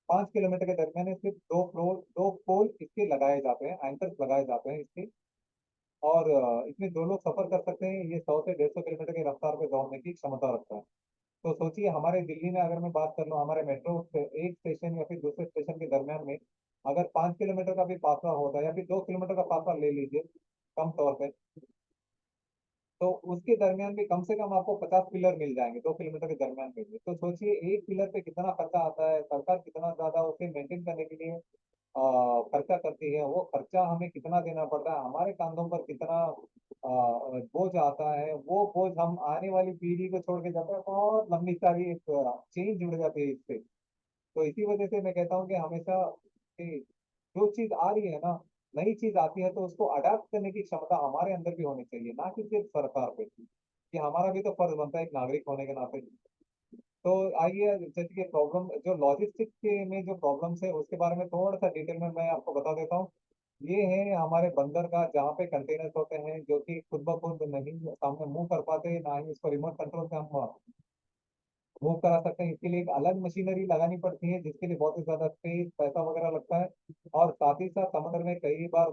Speaker 1: 5 किलोमीटर के दरमियान में सिर्फ 2 पोल इसके लगाए जाते हैं, एंकर्स लगाए जाते हैं इसके। और इसमें 2 लोग सफर कर सकते हैं। ये 100 से 150 किलोमीटर की रफ्तार पे दौड़ने की क्षमता रखता है। तो सोचिए हमारे दिल्ली में अगर मैं बात कर लूँ, हमारे मेट्रो से एक स्टेशन या फिर दूसरे स्टेशन के दरमियान में अगर 5 किलोमीटर का भी फासला होता है, या फिर 2 किलोमीटर का फासला ले लीजिए कम तौर पे, तो उसके दरमियान भी कम से कम आपको 50 पिलर मिल जाएंगे 2 किलोमीटर के दरमियान में भी। तो सोचिए एक पिलर पे कितना खर्चा आता है, सरकार कितना ज्यादा उसे मेंटेन करने के लिए खर्चा करती है, वो खर्चा हमें कितना देना पड़ता है, हमारे कंधों पर कितना बोझ आता है, वो बोझ हम आने वाली पीढ़ी को छोड़ के जाते हैं, बहुत लंबी सारी एक चेन जुड़ जाती है इससे। तो इसी वजह से मैं कहता हूँ कि हमेशा कि जो चीज आ रही है ना, नई चीज आती है तो उसको अडाप्ट करने की क्षमता हमारे अंदर भी होनी चाहिए, ना कि सिर्फ सरकार पे, कि हमारा भी तो फर्ज बनता है एक नागरिक होने के नाते। तो आइए जैसे कि प्रॉब्लम जो लॉजिस्टिक्स के में जो प्रॉब्लम्स है उसके बारे में थोड़ा सा डिटेल में मैं आपको बता देता हूँ। ये है हमारे बंदरगाह जहाँ पे कंटेनर्स होते हैं जो कि खुद ब खुद नहीं सामने मूव कर पाते, ना ही इसको रिमोट कंट्रोल से हम मूव करा सकते हैं। इसके लिए एक अलग मशीनरी लगानी पड़ती है, जिसके लिए बहुत ही ज्यादा स्पेस पैसा वगैरह लगता है। और साथ ही साथ समुद्र में कई बार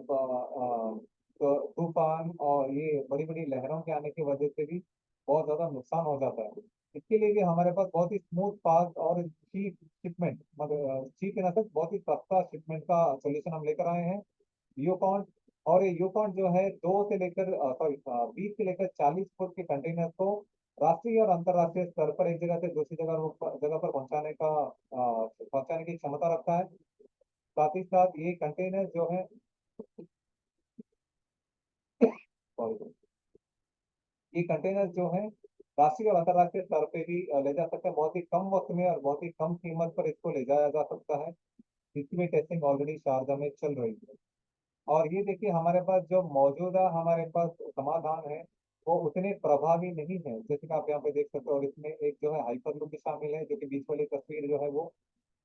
Speaker 1: तो तूफान और ये बड़ी बड़ी लहरों के आने की वजह से भी बहुत ज्यादा नुकसान हो जाता है। इसके लिए भी हमारे पास बहुत ही स्मूथ फास्ट और चीप शिपमेंट, मतलब चीप इन बहुत ही सस्ता शिपमेंट का सोल्यूशन हम लेकर आए हैं, यूकॉन। और ये यूकॉन जो है 20 से लेकर 40 फुट के कंटेनर को राष्ट्रीय और अंतर्राष्ट्रीय स्तर पर एक जगह से दूसरी जगह पर पहुंचाने की क्षमता रखता है। साथ ही साथ ये कंटेनर जो है sorry, ये कंटेनर जो है राष्ट्रीय और अंतर्राष्ट्रीय स्तर पे भी ले जा सकते हैं, बहुत ही कम वक्त में और बहुत ही कम कीमत पर इसको ले जाया जा सकता है। इसकी टेस्टिंग ऑलरेडी शारजा में चल रही है। और ये देखिए हमारे पास जो मौजूदा हमारे पास समाधान है वो उतने प्रभावी नहीं है, जैसे कि आप यहाँ पे देख सकते हो। और इसमें एक जो है हाइपर लूप भी शामिल है, जो कि बीच वाली तस्वीर जो है वो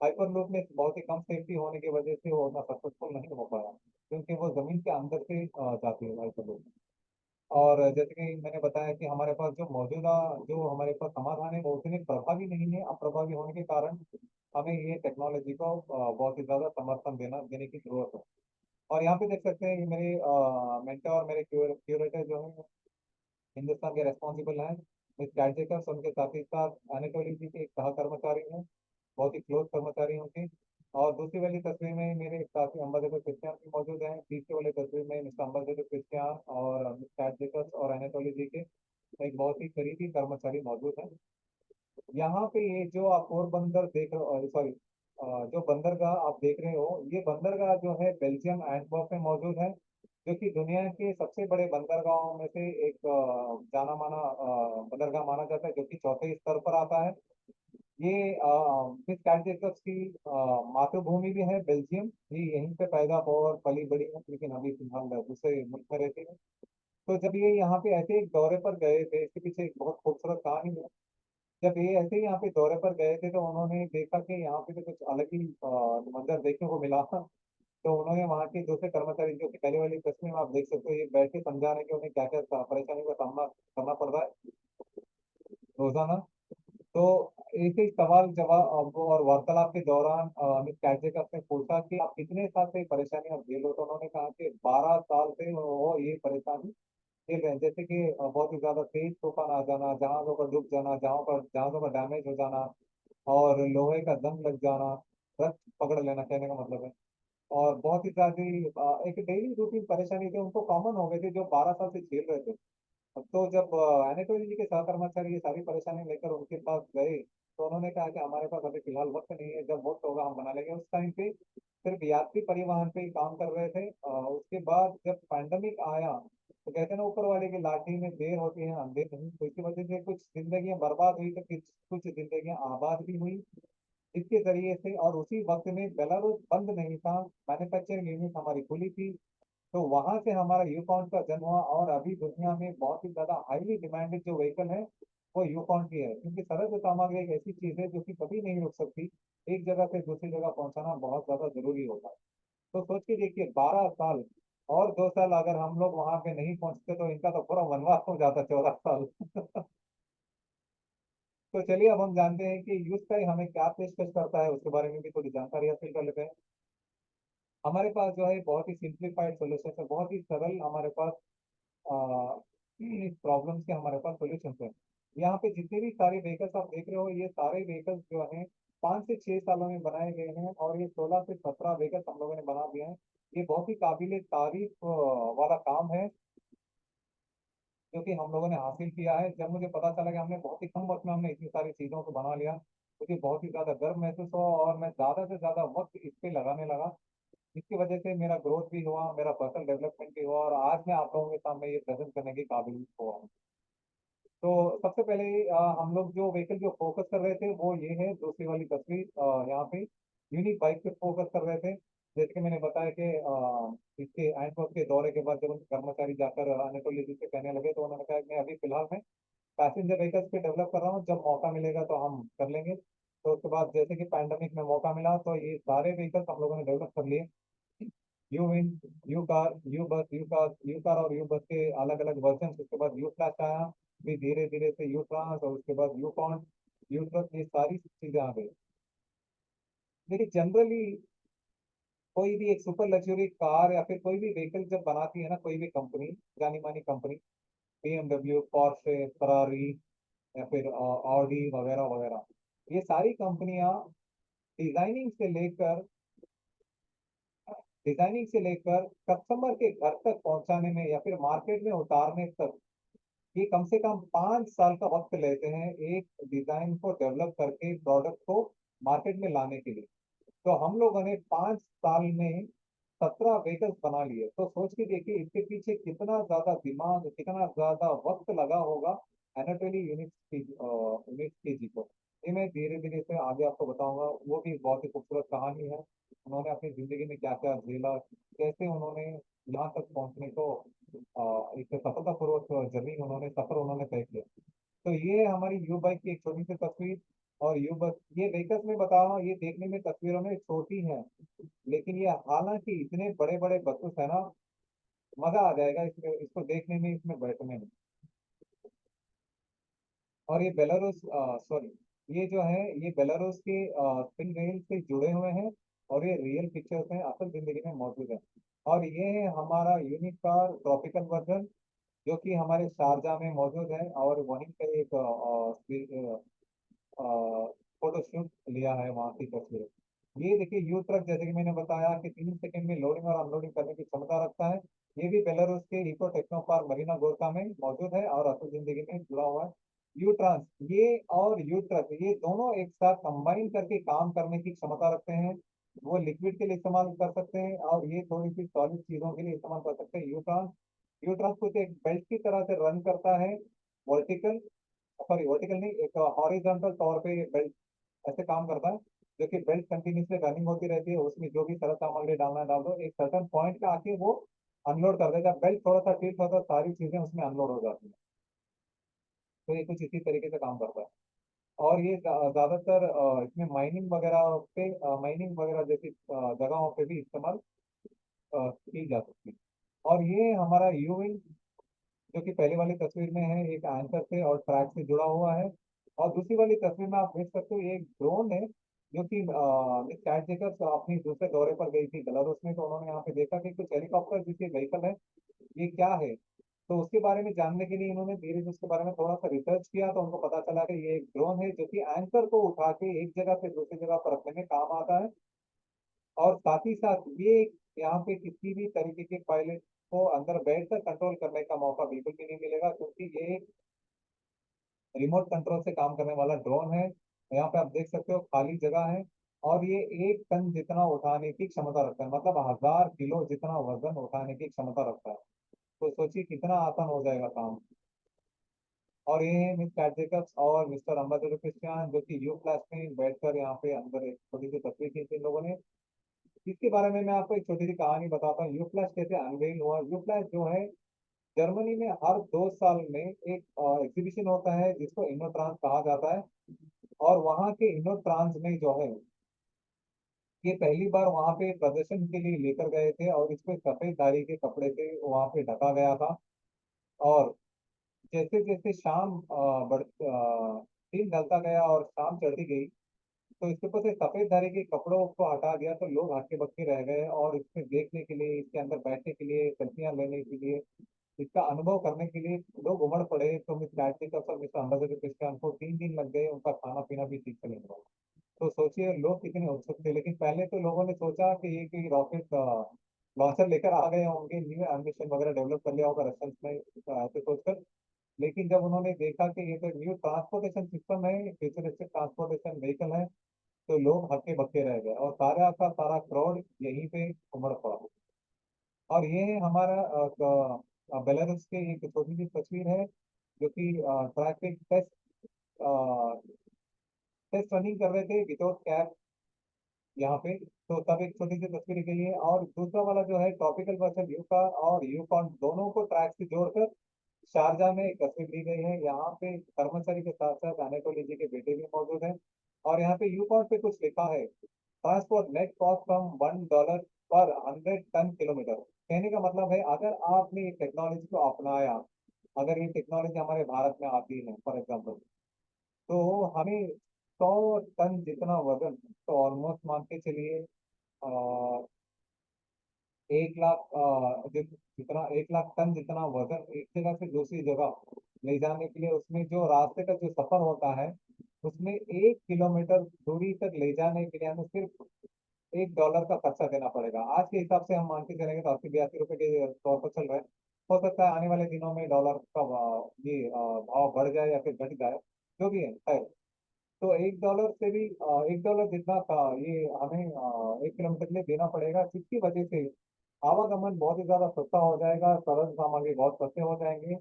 Speaker 1: हाइपर लूप में बहुत ही कम सेफ्टी होने की वजह से वो उतना सक्सेसफुल नहीं हो पाया, क्योंकि वो जमीन के अंदर से जाती है हाइपर लूप। और जैसे कि मैंने बताया कि हमारे पास जो मौजूदा जो हमारे पास समाधान है वो उतने प्रभावी नहीं है। अप्रभावी होने के कारण हमें ये टेक्नोलॉजी को बहुत ही ज्यादा समर्थन देने की जरूरत है। और यहाँ पे देख सकते हैं ये मेरे मेंटर और मेरे क्यूरेटर जो है हिंदुस्तान के रेस्पॉन्सिबल हैं, मिस कैटजेकर्स, उनके साथ ही साथ एनाटोली जी के एक सह कर्मचारी हैं, बहुत ही क्लोज कर्मचारी हैं उनके। और दूसरी वाली तस्वीर में मेरे एक साथी अम्बाजेडर क्रिस्टियान भी मौजूद हैं। तीसरी वाली तस्वीर में मिस्टर अम्बाजेडर क्रिस्टियान और मिस कैटजेकर्स और एनाटोली जी के एक बहुत ही करीबी कर्मचारी मौजूद हैं। यहाँ पे ये जो आप पोरबंदर देख रहे, सॉरी, जो बंदरगाह आप देख रहे हो, ये बंदरगाह जो है बेल्जियम एंटवर्प में मौजूद है। जो कि दुनिया के सबसे बड़े बंदरगाहों में से एक जाना माना बंदरगाह माना जाता है, जो कि चौथे स्तर पर आता है। ये मिस कैटजेकब्स की मातृभूमि भी है बेल्जियम। ये यहीं पे पैदा और पली बड़ी है, लेकिन अभी फिलहाल दूसरे मुल्क में रहती है। तो जब ये यहाँ पे ऐसे एक दौरे पर गए थे, इसके पीछे एक बहुत खूबसूरत कहानी है। जब ये ऐसे ही यहाँ पे दौरे पर गए थे तो उन्होंने देखा कि यहाँ पे तो कुछ अलग ही मंजर देखने को मिला। तो उन्होंने वहाँ के दूसरे कर्मचारी, जो कि पहले वाली तस्वीर में आप देख सकते हो, ये बैठ के समझा रहे हैं कि उन्हें क्या क्या परेशानी का सामना करना पड़ रहा है रोजाना। तो एक ही सवाल जवाब और वार्तालाप के दौरान मिस कैटजेकब ने पूछा कि आप कितने साल से ये परेशानी आप झेल लो। तो उन्होंने कहा कि 12 साल से वो ये परेशानी झेल रहे हैं। जैसे कि बहुत ही ज्यादा तेज तूफान आ जाना, जहाजों का डूब जाना, जहां पर जहाजों का डैमेज हो जाना, और लोहे का जंग लग जाना, रक्त पकड़ लेना कहने का मतलब है। और बहुत ही ज्यादा एक डेली रूटीन परेशानी थी, उनको कॉमन हो गए थे, जो 12 साल से झेल रहे थे। तो जब एनेटोली जी के सहकर्मचारी ये सारी परेशानी लेकर उनके पास गए, तो उन्होंने कहा कि हमारे पास अभी फिलहाल वक्त नहीं है, जब वक्त होगा हम बना लेंगे। उस टाइम पे सिर्फ यात्री परिवहन पे ही काम कर रहे थे। उसके बाद जब पैंडमिक आया, तो कहते हैं ना, ऊपर वाले की लाठी में देर होती है अंधेर नहीं। तो इसकी वजह से कुछ जिंदगियां बर्बाद हुई, तो कुछ कुछ जिंदगियां आबाद भी हुई इसके जरिए से। और उसी वक्त में बेलारूस बंद नहीं था, मैन्युफैक्चरिंग यूनिट हमारी खुली थी। तो वहां से हमारा यूकॉन का जन्म हुआ। और अभी दुनिया में बहुत ही ज्यादा हाईली डिमांडेड जो व्हीकल है वो यूकॉन की है, क्योंकि सरल सामग्री एक ऐसी चीज है जो कि कभी नहीं रुक सकती। एक जगह से दूसरी जगह पहुंचाना बहुत ज्यादा जरूरी होता है। तो सोच के देखिए, 12 साल, और 2 साल अगर हम लोग वहां पे नहीं पहुंचते तो इनका तो पूरा वनवास हो जाता 14 साल। तो चलिए, अब हम जानते हैं कि यूज का हमें क्या पेशकश करता है, उसके बारे में भी थोड़ी जानकारी हासिल कर लेते हैं। हमारे पास जो है बहुत ही सिंप्लीफाइड सोल्यूशन है, बहुत ही सरल हमारे पास इस प्रॉब्लम्स के हमारे पास सॉल्यूशन है। यहाँ पे जितने भी सारे व्हीकल्स आप देख रहे हो, ये सारे व्हीकल्स जो हैं 5 से 6 सालों में बनाए गए हैं, और ये 16 से 17 व्हीकल्स हम लोगों ने बना दिए हैं। ये बहुत ही काबिल तारीफ वाला काम है जो कि हम लोगों ने हासिल किया है। जब मुझे पता चला कि हमने बहुत ही कम वक्त में हमने इतनी सारी चीज़ों को बना लिया, मुझे बहुत ही ज़्यादा गर्व महसूस हुआ, और मैं ज़्यादा से ज़्यादा वक्त इस पे लगाने लगा। इसकी वजह से मेरा ग्रोथ भी हुआ, मेरा पर्सनल डेवलपमेंट भी हुआ, और आज मैं आप लोगों के सामने ये प्रेजेंट करने के काबिल हुआ हूँ। तो सबसे पहले हम लोग जो व्हीकल जो फोकस कर रहे थे वो ये है, दूसरी वाली तस्वीर यहाँ पे यूनिक बाइक पे फोकस कर रहे थे। जैसे कि मैंने बताया कि इसके एंटवर्प के दौरे के बाद जब उनके कर्मचारी जाकर अनेटोली जी से कहने लगे, तो उन्होंने कहा कि मैं अभी फिलहाल मैं पैसेंजर व्हीकल्स पे डेवलप कर रहा हूँ, जब मौका मिलेगा तो हम कर लेंगे। तो उसके बाद जैसे कि पैंडमिक में मौका मिला, तो ये सारे व्हीकल्स हम लोगों ने डेवलप कर लिए। You win, you car, you बस, यू कार, यू कार और यू बस के अलग अलग वर्जन। उसके बाद यू फ्लैश आया, फिर धीरे धीरे से यू ट्रांस, और उसके बाद यू कॉन, यू ट्रक, ये सारी चीजें आ गई। देखिए, जनरली कोई भी एक सुपर लग्जरी कार या फिर कोई भी व्हीकल जब बनाती है ना, कोई भी कंपनी, जानी मानी कंपनी, BMW, पोर्शे, फरारी, या फिर ऑडी वगैरह वगैरह, ये सारी कंपनियां डिजाइनिंग से लेकर डिजाइनिंग से लेकर कस्टमर के घर तक पहुंचाने में या फिर मार्केट में उतारने तक, ये कम से कम 5 साल का वक्त लेते हैं, एक डिजाइन को डेवलप करके प्रोडक्ट को मार्केट में लाने के लिए। तो हम लोगों ने 5 साल में 17 व्हीकल्स बना लिए। तो सोच के देखिए, इसके पीछे कितना ज्यादा दिमाग, कितना ज्यादा वक्त लगा होगा एनाटोली यूनिट के जी को। ये मैं धीरे धीरे से आगे आपको बताऊंगा। वो भी बहुत ही खूबसूरत कहानी है, उन्होंने अपनी जिंदगी में क्या क्या झेला, कैसे उन्होंने यहाँ तक पहुंचने को एक सफलतापूर्वक जर्नी उन्होंने सफर उन्होंने तय किया। तो ये है हमारी यू बाइक की एक छोटी सी तस्वीर। और यू बस, ये व्हीकल्स में बता रहा हूँ, ये देखने में तस्वीरों में छोटी है, लेकिन ये हालांकि इतने बड़े बड़े बसेस है ना, मजा आ जाएगा इसमें, इसको देखने में, इसमें बैठने में। और ये बेलारूस, सॉरी, ये जो है ये बेलारूस के स्पिन रेल से जुड़े हुए हैं, और ये रियल पिक्चर्स हैं, असल जिंदगी में मौजूद है। और ये है हमारा यूनिक कार ट्रॉपिकल वर्जन, जो कि हमारे शारजा में मौजूद है, और वहीं पे एक फोटो शूट लिया है वहाँ की तस्वीर। ये देखिए, यू ट्रक, जैसे कि मैंने बताया कि 3 सेकंड में लोडिंग और अनलोडिंग करने की क्षमता रखता है। ये भी बेलारूस के इको टेक्नो पार्क मरीना गोरका में मौजूद है, और असल जिंदगी में जुड़ा हुआ है। यू ट्रांस, ये और यू ट्रक, ये दोनों एक साथ कंबाइन करके काम करने की क्षमता रखते हैं। वो लिक्विड के लिए इस्तेमाल कर सकते हैं और ये थोड़ी सी सॉलिड चीजों के लिए इस्तेमाल कर सकते हैं। यूट्रांस, यूट्रांस कुछ एक बेल्ट की तरह से रन करता है, वर्टिकल, सॉरी वर्टिकल नहीं, एक हॉरिजॉन्टल तौर पे बेल्ट ऐसे काम करता है, जो कि बेल्ट कंटिन्यूसली रनिंग होती रहती है, उसमें जो भी सरल सामग्री डालना है डाल दो, एक सर्टन पॉइंट पे आके वो अनलोड कर देगा, बेल्ट थोड़ा सा टिल्ट होता है, सारी चीजें उसमें अनलोड हो जाती है। तो ये कुछ इसी तरीके से काम करता है। और ये ज्यादातर इसमें माइनिंग वगैरह पे, माइनिंग वगैरह जैसी जगहों पे भी इस्तेमाल की जा सकती है। और ये हमारा यूविंग, जो कि पहले वाली तस्वीर में है, एक एंकर से और ट्रैक से जुड़ा हुआ है। और दूसरी वाली तस्वीर में आप देख सकते हो ये एक ड्रोन है, जो कि मिस कैट जेकब्स अपनी दूसरे दौरे पर गई थी बेलारूस में, तो उन्होंने यहाँ पे देखा कि कुछ हेलीकॉप्टर जिसके व्हीकल है, ये क्या है। तो उसके बारे में जानने के लिए इन्होंने धीरे धीरे उसके बारे में थोड़ा सा रिसर्च किया, तो उनको पता चला कि ये एक ड्रोन है जो कि एंकर को उठा के एक जगह से दूसरी जगह पर रखने में काम आता है। और साथ ही साथ ये यहाँ पे किसी भी तरीके के पायलट को अंदर बैठकर कंट्रोल करने का मौका बिल्कुल भी नहीं मिलेगा, क्योंकि ये रिमोट कंट्रोल से काम करने वाला ड्रोन है। यहाँ पे आप देख सकते हो खाली जगह है, और ये 1 टन जितना उठाने की क्षमता रखता है, मतलब 1000 किलो जितना वजन उठाने की क्षमता रखता है। तो सोचिए कितना आसान हो जाएगा काम। और ये है मिस कैट जेकब्स और मिस्टर अम्बादुर क्रिस्टियान, जो कि यू फ्लैश में बैठकर यहाँ पे अंदर एक छोटी सी तस्वीर खींची इन लोगों ने। इसके बारे में मैं आपको एक छोटी सी कहानी बताता हूँ, यू फ्लैश कैसे अनवेल हुआ। यू फ्लैश जो है, जर्मनी में हर 2 साल में एक एग्जीबिशन होता है जिसको इनोट्रांस कहा जाता है। और वहाँ के इनोट्रांस में जो है, ये पहली बार वहाँ पे प्रदर्शन के लिए लेकर गए थे, और इसको सफेद धारी के कपड़े से वहाँ पे ढका गया था। और जैसे जैसे शाम दिन ढलता गया और शाम चढ़ती गई, तो इसके ऊपर से सफेद धारी के कपड़ों को हटा दिया, तो लोग हक्के बक्के रह गए, और इसमें देखने के लिए, इसके अंदर बैठने के लिए, सेल्फियां लेने के लिए, इसका अनुभव करने के लिए लोग उमड़ पड़े। तो मिस गायत्री का और मिस्टर अंबाजोर क्रिस्टियान को 3 दिन लग गए, उनका खाना पीना भी ठीक से नहीं हुआ। तो सोचिए लोग कितने उत्सुक थे। लेकिन पहले तो लोगों ने सोचा कि ये कोई रॉकेट लॉन्चर लेकर आ गए होंगे, न्यू एम्बिशन वगैरह डेवलप कर लिया होगा रशियंस में, ऐसे सोचकर। लेकिन जब उन्होंने देखा कि ये तो न्यू ट्रांसपोर्टेशन सिस्टम है, फ्यूचरिस्टिक ट्रांसपोर्टेशन व्हीकल है, तो लोग हक्के बक्के रह गए, और सारा का सारा क्राउड यहीं पे उमड़ पड़ा। और ये है हमारा बेलारूस की एक छोटी सी तस्वीर है, जो कि ट्रैक पे टेस्ट टेस्ट रनिंग कर रहे थे विदाउट कैप यहाँ पे। तो तब एक छोटी सी तस्वीर के लिए। और दूसरा वाला जो है ट्रॉपिकल वर्जन यू का और यूकॉन दोनों को ट्रैक से जोड़कर शारजा में एक तस्वीर ली गई है। यहाँ पे कर्मचारी के साथ साथ अनाटोली जी के बेटे भी मौजूद हैं। और यहाँ पे यूकॉन पे कुछ लिखा है, ट्रांसपोर्ट नेट कॉस्ट फ्रॉम $1 पर 100 टन किलोमीटर। कहने का मतलब है, अगर आपने ये टेक्नोलॉजी को अपनाया, अगर ये टेक्नोलॉजी हमारे भारत में आती है फॉर एग्जाम्पल, तो हमें 100 टन जितना वजन, तो ऑलमोस्ट मान के चलिए 1 लाख जितना 1 लाख टन जितना वजन एक जगह से दूसरी जगह ले जाने के लिए, उसमें जो रास्ते का जो सफर होता है, उसमें 1 किलोमीटर दूरी तक ले जाने के लिए हमें सिर्फ $1 का खर्चा देना पड़ेगा। आज के हिसाब से हम मान के चलेंगे तो 80-82 रुपए के तौर पर चल रहा है। हो सकता है आने वाले दिनों में डॉलर का भाव बढ़ जाए या फिर घट जाए, जो भी है खैर। तो $1 से भी $1 जितना का ये हमें 1 किलोमीटर के लिए देना पड़ेगा, जिसकी वजह से आवागमन बहुत ही ज्यादा सस्ता हो जाएगा, सरल सामग्री बहुत सस्ते हो जाएंगे,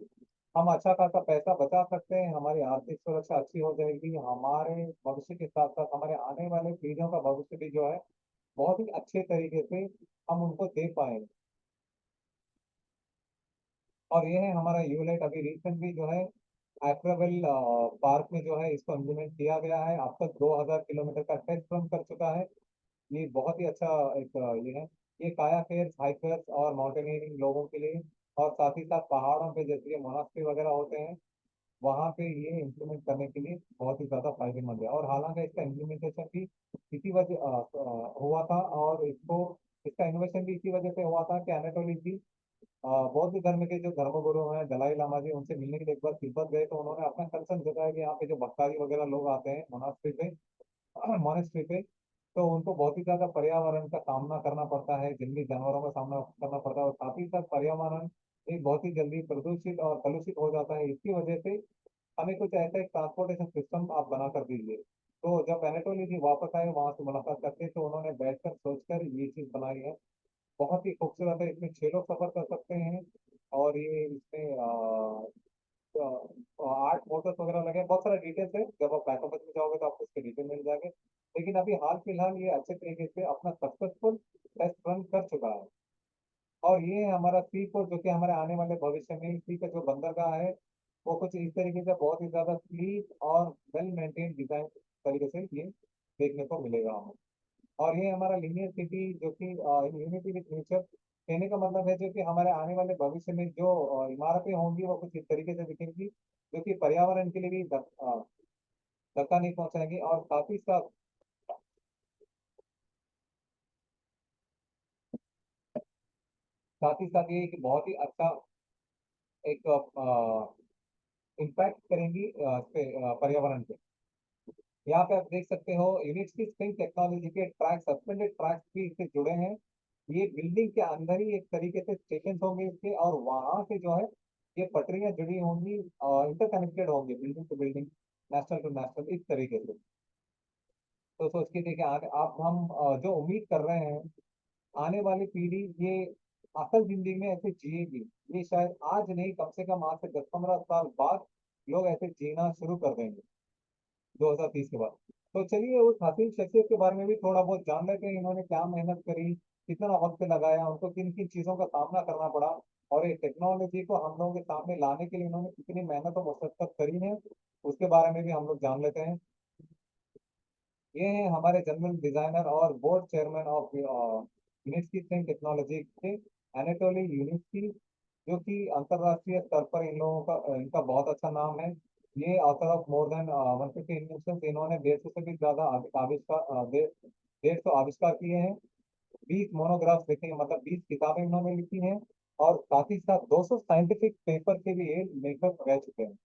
Speaker 1: हम अच्छा खासा पैसा बचा सकते हैं, हमारी आर्थिक सुरक्षा अच्छी हो जाएगी, हमारे भविष्य के साथ साथ हमारे आने वाले पीढ़ियों का भविष्य भी जो है बहुत ही अच्छे तरीके से हम उनको दे पाएंगे। और ये है हमारा यूलेट, अभी रिसेंटली जो है एक्रवेल पार्क में जो है इसको इम्प्लीमेंट किया गया है। अब तक 2000 किलोमीटर का टेस्ट रन कर चुका है। ये बहुत ही अच्छा एक ये है। ये कायाकर्स, हाइकर्स और माउंटेनियरिंग लोगों के लिए, और साथ ही साथ पहाड़ों पे जैसे कि मोनास्ट्री वगैरह होते हैं, वहाँ पे ये इम्प्लीमेंट करने के लिए बहुत ही ज्यादा फायदेमंद है। और हालांकि इसका इम्प्लीमेंटेशन भी इसी वजह हुआ था, और इसको इसका इनोवेशन भी इसी वजह से हुआ था कि अनाटोली जी बौद्ध धर्म के जो धर्मगुरु हैं दलाई लामा जी, उनसे मिलने के लिए एक बार तिब्बत गए, तो उन्होंने अपना कंसर्न जताया कि यहाँ पे जो भक्तारी वगैरह लोग आते हैं मोनास्ट्री पे, मोनेस्ट्री पे, तो उनको बहुत ही ज्यादा पर्यावरण का सामना करना पड़ता है, जंगली जानवरों का सामना करना पड़ता है, और साथ ही साथ पर्यावरण एक बहुत ही जल्दी प्रदूषित और कलुषित हो जाता है। इसकी वजह से हमें कुछ ऐसा एक ट्रांसपोर्टेशन सिस्टम आप बना कर दीजिए। तो जब एनाटोली जी वापस आए वहां से मुलाकात करके, तो उन्होंने बैठकर सोचकर ये चीज बनाई है। बहुत ही खूबसूरत है, इसमें 6 लोग सफर कर सकते हैं। और ये इसमें 8 मोटर्स वगैरह लगे हैं। बहुत सारा डिटेल्स है, जब आप बैकअप में जाओगे तो आपको इसके डिटेल मिल जाएंगे। लेकिन अभी हाल फिलहाल ये अच्छे तरीके से अपना सक्सेसफुल टेस्ट रन कर चुका है। और ये है हमारा सी पोर्ट, जो कि हमारे आने वाले भविष्य में सी का जो बंदरगाह है वो कुछ इस तरीके से बहुत ही ज्यादा क्लीन और वेल मेंटेन डिजाइन तरीके से ये देखने को मिलेगा हमें। और ये हमारा लीनियर सिटी, जो कि यूनिटी विद नेचर, कहने का मतलब है जो कि हमारे आने वाले भविष्य में जो इमारतें होंगी वो कुछ इस तरीके से दिखेंगी, जो कि पर्यावरण के लिए भी धक्का नहीं पहुंचाएंगी। और साथ ही साथ ये एक बहुत ही अच्छा एक इम्पैक्ट करेंगी पर्यावरण पे। यहाँ पे आप देख सकते हो यूनिट्स की स्प्रिंग टेक्नोलॉजी के ट्रैक, सस्पेंडेड ट्रैक्स भी इससे जुड़े हैं। ये बिल्डिंग के अंदर ही एक तरीके से स्टेशन होंगे इसके, और वहां से जो है ये पटरियां जुड़ी होंगी, इंटरकनेक्टेड होंगे building to building, national to national, इस तरीके से। तो सोच के देखिए आगे आप हम जो उम्मीद कर रहे हैं आने वाली पीढ़ी ये असल जिंदगी में ऐसे जिएगी। ये शायद आज नहीं, कम से कम आज से 10-15 साल बाद लोग ऐसे जीना शुरू कर देंगे, 2030 के बाद। तो चलिए उस हसीन शख्सियत के बारे में भी थोड़ा बहुत जान लेते हैं। इन्होंने क्या मेहनत करी, कितना वक्त लगाया, उनको किन किन चीजों का सामना करना पड़ा, और ये टेक्नोलॉजी को हम लोगों के सामने लाने के लिए इन्होंने कितनी मेहनत और मशक्कत करी है, उसके बारे में भी हम लोग जान लेते हैं। ये हैं हमारे जनरल डिजाइनर और board chairman of units technology के, एनाटोली यूनिट्स, जो कि अंतरराष्ट्रीय स्तर पर इन लोगों का इनका बहुत अच्छा नाम है। ये author of more than 150 invention, इन्होंने 150 से भी ज्यादा आविष्कार 150 आविष्कार किए हैं। 20 मोनोग्राफ्स लिखे हैं, मतलब 20 किताबें इन्होंने लिखी हैं। और साथ ही साथ 200 साइंटिफिक पेपर के भी ये लेखक रह चुके हैं।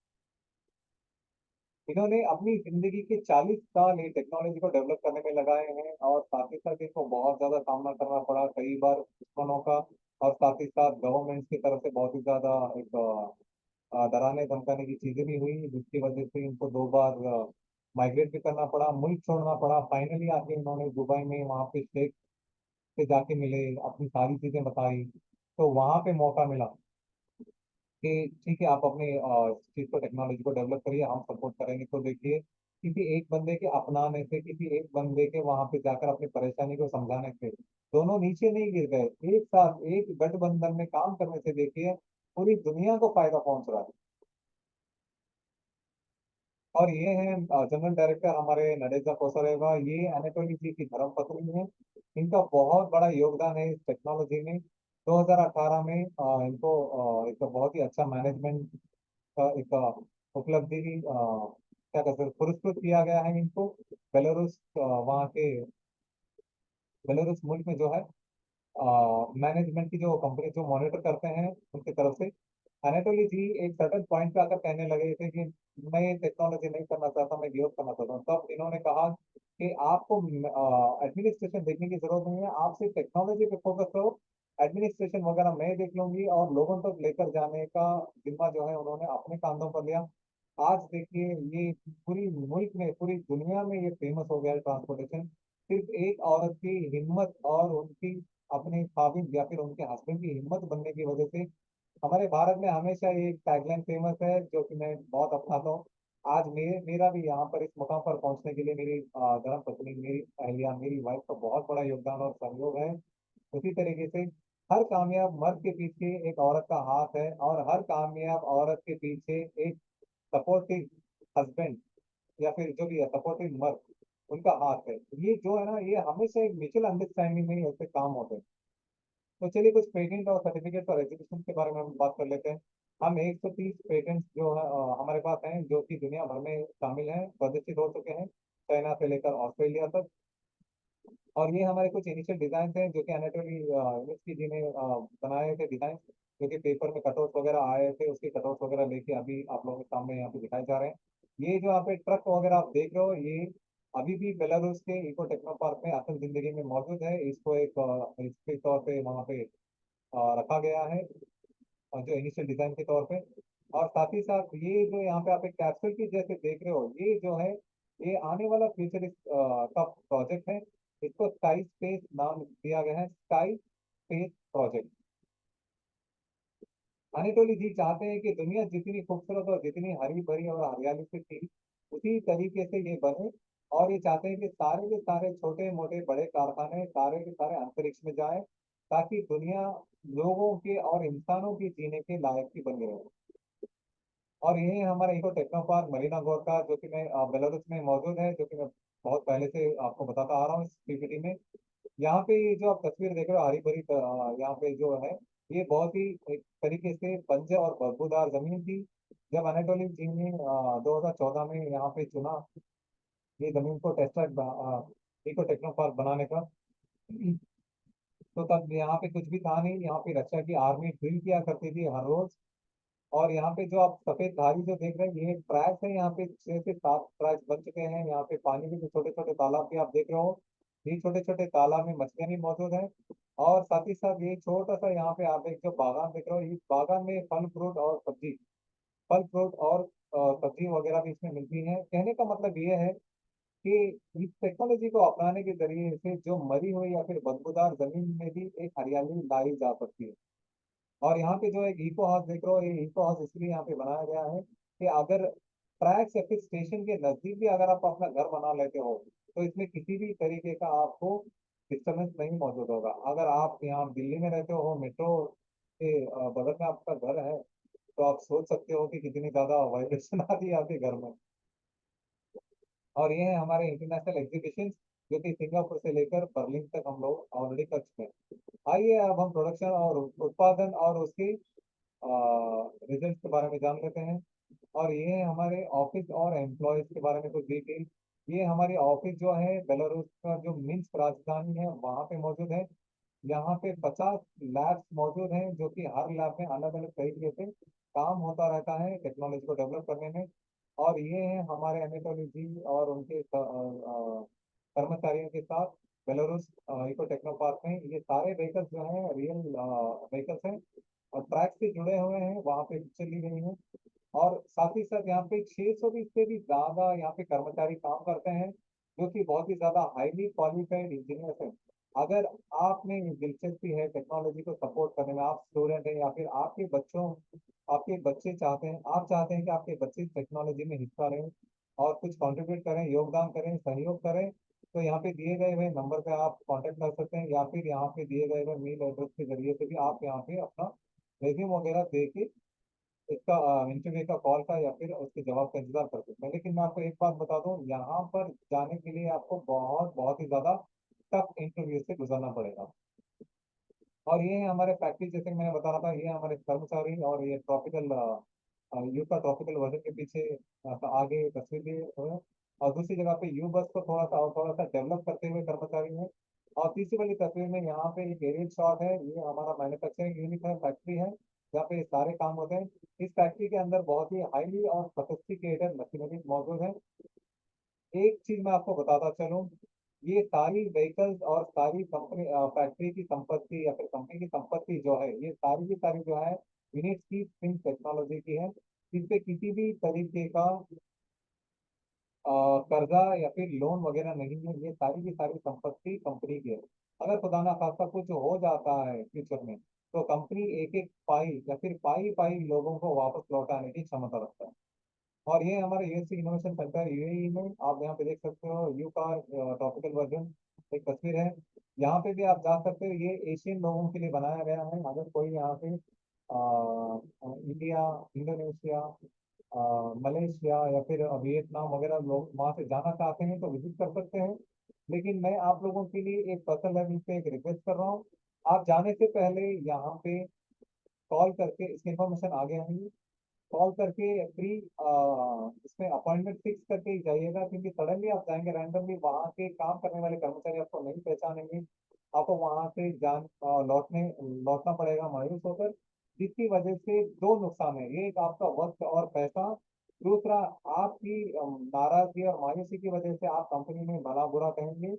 Speaker 1: इन्होंने अपनी जिंदगी के 40 साल ये टेक्नोलॉजी को डेवलप करने में लगाए हैं, और साथ ही साथ इनको बहुत ज्यादा सामना करना पड़ा कई बार दुश्मनों का, और साथ ही साथ गवर्नमेंट की तरफ से बहुत ही ज्यादा एक डराने धमकाने की चीजें भी हुई, जिसकी वजह से इनको 2 बार माइग्रेट भी करना पड़ा, मुल्क छोड़ना पड़ा। फाइनली आके इन्होंने दुबई में वहाँ पे शेख से जाके मिले, अपनी सारी चीजें बताई, तो वहां पे मौका मिला कि ठीक है आप अपने चीज को, टेक्नोलॉजी को डेवलप करिए, हम सपोर्ट करेंगे। तो देखिए किसी एक बंदे के अपनाने से, किसी एक बंदे के वहां पे जाकर अपनी परेशानी को समझाने से दोनों नीचे नहीं गिर गए, एक साथ एक गठबंधन में काम करने से देखिए पूरी दुनिया को फायदा पहुंच रहा है। और ये है जनरल डायरेक्टर हमारे नडेजा कोसरेगा, ये अनाटोली जी की धर्मपत्नी है। इनका बहुत बड़ा योगदान है इस टेक्नोलॉजी में। 2018 में इनको एक बहुत ही अच्छा मैनेजमेंट का एक उपलब्धि क्या कहते हैं, पुरस्कृत किया गया है इनको। बेलारूस वहाँ के बेलारूस मुल्क में जो है मैनेजमेंट की जो कंपनी जो मॉनिटर करते हैं उनकी तरफ से, अनाटोली जी एक सर्टेन पॉइंट पे आकर कहने लगे थे कि मैं ये टेक्नोलॉजी नहीं करना चाहता, मैं गिव अप करना चाहता हूँ। तब इन्होंने कहा कि आपको एडमिनिस्ट्रेशन देखने की जरूरत नहीं है, आप सिर्फ टेक्नोलॉजी पे फोकस करो, एडमिनिस्ट्रेशन वगैरह मैं देख लूंगी। और लोगों तक लेकर जाने का जिम्मा जो है उन्होंने अपने कांधों पर लिया। आज देखिए ये पूरी मुल्क में, पूरी दुनिया में ये फेमस हो गया है ट्रांसपोर्टेशन, सिर्फ एक औरत की हिम्मत और उनकी अपने खाविंद या फिर उनके हस्बैंड की हिम्मत बनने की वजह से। हमारे भारत में हमेशा ये एक टैगलाइन फेमस है जो कि मैं बहुत अपनाता हूँ। आज मेरा भी यहाँ पर इस मुकाम पर पहुंचने के लिए मेरी धर्म पत्नी, मेरी अहलिया, मेरी वाइफ का बहुत बड़ा योगदान और सहयोग है। उसी तरीके से हर कामयाब मर्द के पीछे एक औरत का हाथ है, और हर कामयाब औरत के पीछे एक सपोर्टिव हस्बैंड या फिर जो भी है सपोर्टिव मर्द, उनका हाथ है। ये जो है ना, ये हमेशा एक म्यूचुअल अंडरस्टैंडिंग में ही ऐसे काम होते हैं। तो चलिए कुछ पेटेंट और सर्टिफिकेट और एग्जीबिशन के बारे में हम बात कर लेते हैं। हम 130 पेटेंट जो है हमारे पास हैं, जो कि दुनिया भर में शामिल हैं, प्रदर्शित हो चुके हैं, चाइना से लेकर ऑस्ट्रेलिया तक। और ये हमारे कुछ इनिशियल डिजाइन हैं जो कि अनाटोली यूनिवर्सिटी जी ने बनाए थे डिजाइन, जो कि पेपर में कटआउट वगैरह आए थे, उसके कटआउट वगैरह लेके अभी आप लोगों के सामने यहाँ पे दिखाए जा रहे हैं। ये जो यहाँ पे ट्रक वगैरह आप देख रहे हो, ये अभी भी बेलारूस के इको टेक्नो पार्क में असल जिंदगी में मौजूद है। इसको एक हिस्ट्री तौर पे वहाँ पे रखा गया है, जो इनिशियल डिजाइन के तौर पे। और साथ ही साथ ये जो यहाँ पे आप एक कैप्सूल की जैसे देख रहे हो, ये जो है ये आने वाला फ्यूचर का प्रोजेक्ट है। इसको स्काई स्पेस नाम दिया गया है, स्काई स्पेस प्रोजेक्ट। अनिटोली जी चाहते हैं कि दुनिया जितनी खूबसूरत और जितनी हरी भरी और हरियाली से थी, उसी तरीके से ये बने। और ये चाहते हैं कि सारे के सारे छोटे मोटे बड़े कारखाने सारे के सारे अंतरिक्ष में जाए, ताकि दुनिया लोगों के और इंसानों की जीने के लायक की बनी रहे। और ये हमारा इको टेक्नो पार्क मरीना गोरका, जो कि मैं बेलारूस में मौजूद है, जो कि मैं बहुत पहले से आपको बताता आ रहा हूँ इस पीपीटी में। यहाँ पे ये जो आप तस्वीर देख रहे हो हरी भरी यहाँ पे जो है, ये बहुत ही एक तरीके से बंजर और बदबूदार जमीन थी। जब अनाटोली जी ने 2014 में यहाँ पे चुना ये जमीन को टेस्ट इको टेक्नो पार्क बनाने का, तो तब यहाँ पे कुछ भी था नहीं। यहाँ पे रशिया की आर्मी ड्रिल किया करती थी हर रोज। और यहाँ पे जो आप सफेद धारी जो देख रहे हैं, ये ट्रैक्स है। यहाँ पे 6 से 7 ट्रैक्स बन चुके हैं। यहाँ पे पानी के जो छोटे छोटे तालाब भी आप देख रहे हो, ये छोटे छोटे तालाब में मछलियां भी मौजूद हैं। और साथ ही साथ ये छोटा सा यहाँ पे आप एक जो बागान देख रहे हो, इस बागान में फल फ्रूट और सब्जी वगैरह भी इसमें मिलती है। कहने का मतलब ये है कि इस टेक्नोलॉजी को अपनाने के जरिए से जो मरी हुई या फिर बदबूदार जमीन में भी एक हरियाली लाई जा सकती है। और यहाँ पे जो एक इको हाउस देख रहे हो, ये इको हाउस इसलिए यहाँ पे बनाया गया है कि अगर ट्रैक्स या फिर स्टेशन के नजदीक भी अगर आप अपना घर बना लेते हो, तो इसमें किसी भी तरीके का आपको डिस्टर्बेंस नहीं मौजूद होगा। अगर आप यहाँ दिल्ली में रहते हो, मेट्रो के बगल में आपका घर है, तो आप सोच सकते हो कि कितनी ज्यादा वाइब्रेशन आती है आपके घर में। और ये है हमारे इंटरनेशनल एग्जीबिशन, जो कि सिंगापुर से लेकर बर्लिन तक हम लोग ऑलरेडी कर चुके हैं। आइए अब हम प्रोडक्शन और उत्पादन और उसकी रिजल्ट के बारे में जान लेते हैं। और ये है हमारे ऑफिस और एम्प्लॉयज के बारे में कुछ डिटेल। ये हमारी ऑफिस जो है बेलारूस का जो मिन्स्क राजधानी है वहाँ पे मौजूद है। यहाँ पे 50 लैब्स मौजूद हैं, जो कि हर लैब में अलग अलग तरीके से काम होता रहता है टेक्नोलॉजी को डेवलप करने में। और ये है हमारे एनाटोली जी और उनके कर्मचारियों के साथ बेलारूस इको टेक्नो पार्क में ये सारे व्हीकल्स जो हैं रियल व्हीकल्स हैं, और ट्रैक से जुड़े हुए हैं, वहाँ पे पिक्चर ली गई है। और साथ ही साथ यहाँ पे 600 भी से भी ज्यादा यहाँ पे कर्मचारी काम करते हैं, जो कि बहुत ही ज्यादा हाईली क्वालिफाइड इंजीनियर्स हैं। अगर आप में दिलचस्पी है टेक्नोलॉजी को सपोर्ट करने में, आप स्टूडेंट हैं या फिर आपके बच्चे चाहते हैं, आप चाहते हैं कि आपके बच्चे टेक्नोलॉजी में हिस्सा लें और कुछ कंट्रीब्यूट करें, योगदान करें, सहयोग करें, तो यहाँ पे दिए गए हुए नंबर पे आप कांटेक्ट कर सकते हैं, या फिर यहाँ पे दिए गए हुए मेल एड्रेस के जरिए से भी आप यहाँ पे अपना रेज्यूम वगैरह दे के इसका इंटरव्यू का कॉल का या फिर उसके जवाब का इंतजार कर सकते हैं। लेकिन मैं आपको एक बात बता दूं, यहाँ पर जाने के लिए आपको बहुत बहुत ही ज्यादा टफ इंटरव्यू से गुजरना पड़ेगा। और ये है हमारे फैक्ट्री, जैसे कि मैंने बता रहा था, ये हमारे कर्मचारी। और ये ट्रॉपिकल यू का ट्रॉपिकल वर्जन के पीछे आगे तस्वीर दी हुई है। और दूसरी जगह पे यू बस को थोड़ा सा डेवलप करते हुए कर्मचारी हैं। और तीसरी वाली तस्वीर में यहाँ पे एक एरियल शॉट है, ये हमारा मैन्युफैक्चरिंग यूनिट है, फैक्ट्री है, जहाँ पे ये सारे काम होते हैं। इस फैक्ट्री के अंदर बहुत ही हाईली और सोफिस्टिकेटेड मशीनरी मौजूद है। एक चीज मैं आपको बताता चलूं, ये सारी व्हीकल्स और सारी कंपनी फैक्ट्री की संपत्ति या फिर कंपनी की संपत्ति जो है, ये सारी की सारी जो है यूनिट की सिंह टेक्नोलॉजी की है। इस पे किसी भी तरीके का कर्जा या फिर लोन वगैरह नहीं है। ये सारी की सारी संपत्ति कंपनी की है। अगर खुदा ना खास्ता कुछ हो जाता है फ्यूचर में, तो कंपनी एक एक पाई या फिर पाई पाई लोगों को वापस लौटाने की क्षमता रखता है। और ये हमारे यूएससी इनोवेशन सेंटर यूएई में आप यहाँ पे देख सकते हो, यू का टॉपिकल वर्जन एक तस्वीर है। यहाँ पे भी आप जा सकते हो, ये एशियन लोगों के लिए बनाया गया है। अगर कोई यहाँ पे इंडिया, इंडोनेशिया, मलेशिया या फिर वियतनाम वगैरह लोग वहाँ से जाना चाहते हैं तो विजिट कर सकते हैं। लेकिन मैं आप लोगों के लिए एक पर्सनल लेवल पे एक रिक्वेस्ट कर रहा हूँ, आप जाने से पहले यहाँ पे कॉल करके इसकी इन्फॉर्मेशन आगे आएंगी, कॉल करके फ्री इसमें अपॉइंटमेंट फिक्स करके ही जाइएगा, क्योंकि सडनली आप जाएंगे रैंडमली, वहाँ के काम करने वाले कर्मचारी आपको नहीं पहचानेंगे। आपको वहाँ से लौटना पड़ेगा मायूस होकर, जिसकी वजह से दो नुकसान है, एक आपका वक्त और पैसा, दूसरा आपकी नाराजगी और मायूसी की वजह से आप कंपनी में भला बुरा कहेंगे,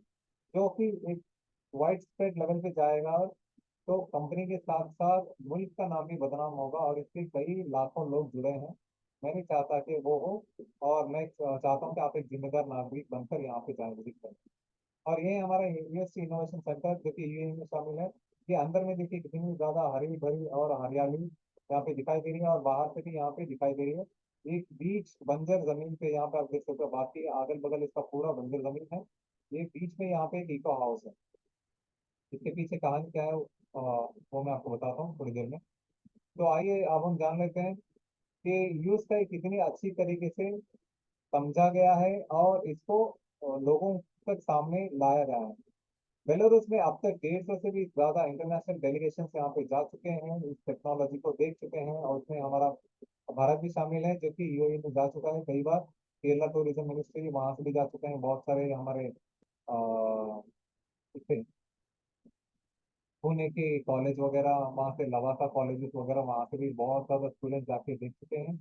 Speaker 1: जो कि एक वाइड स्प्रेड लेवल पे जाएगा। तो कंपनी के साथ साथ मुल्क का नाम भी बदनाम होगा, और इससे कई लाखों लोग जुड़े हैं। मैं नहीं चाहता कि वो हो, और मैं चाहता हूँ कि आप एक जिम्मेदार नागरिक बनकर यहाँ पे जाए विजिट करें। और ये हमारा यूनिवर्सिटी इनोवेशन सेंटर जो कि यूएई में शामिल है, ये अंदर में देखिए कितनी ज्यादा हरी भरी और हरियाली यहाँ पे दिखाई दे रही है, और बाहर से भी यहाँ पे दिखाई दे रही है। एक बीच बंजर जमीन पे यहाँ पे आप देख सकते हो, बाकी अगल बगल इसका पूरा बंजर जमीन है। ये बीच में यहाँ पे एक इको हाउस है। इसके पीछे कहानी क्या है वो मैं आपको बताता हूँ थोड़ी देर में। तो आइए अब हम जान लेते हैं कि यूज का कितनी अच्छी तरीके से समझा गया है और इसको लोगों तक सामने लाया गया है। बेलारूस में अब तक 150 से भी ज्यादा इंटरनेशनल डेलीगेशन यहाँ पे जा चुके हैं, इस टेक्नोलॉजी को देख चुके हैं, और उसमें हमारा भारत भी शामिल है जो कि यूएई में जा चुका है कई बार। केरला टूरिज्म मिनिस्ट्री वहां से भी जा चुके हैं, बहुत सारे हमारे इससे पुणे के कॉलेज वगैरह, वहाँ से लवासा कॉलेजेस वगैरह, वहाँ से भी बहुत ज्यादा स्टूडेंट जाके देख चुके हैं।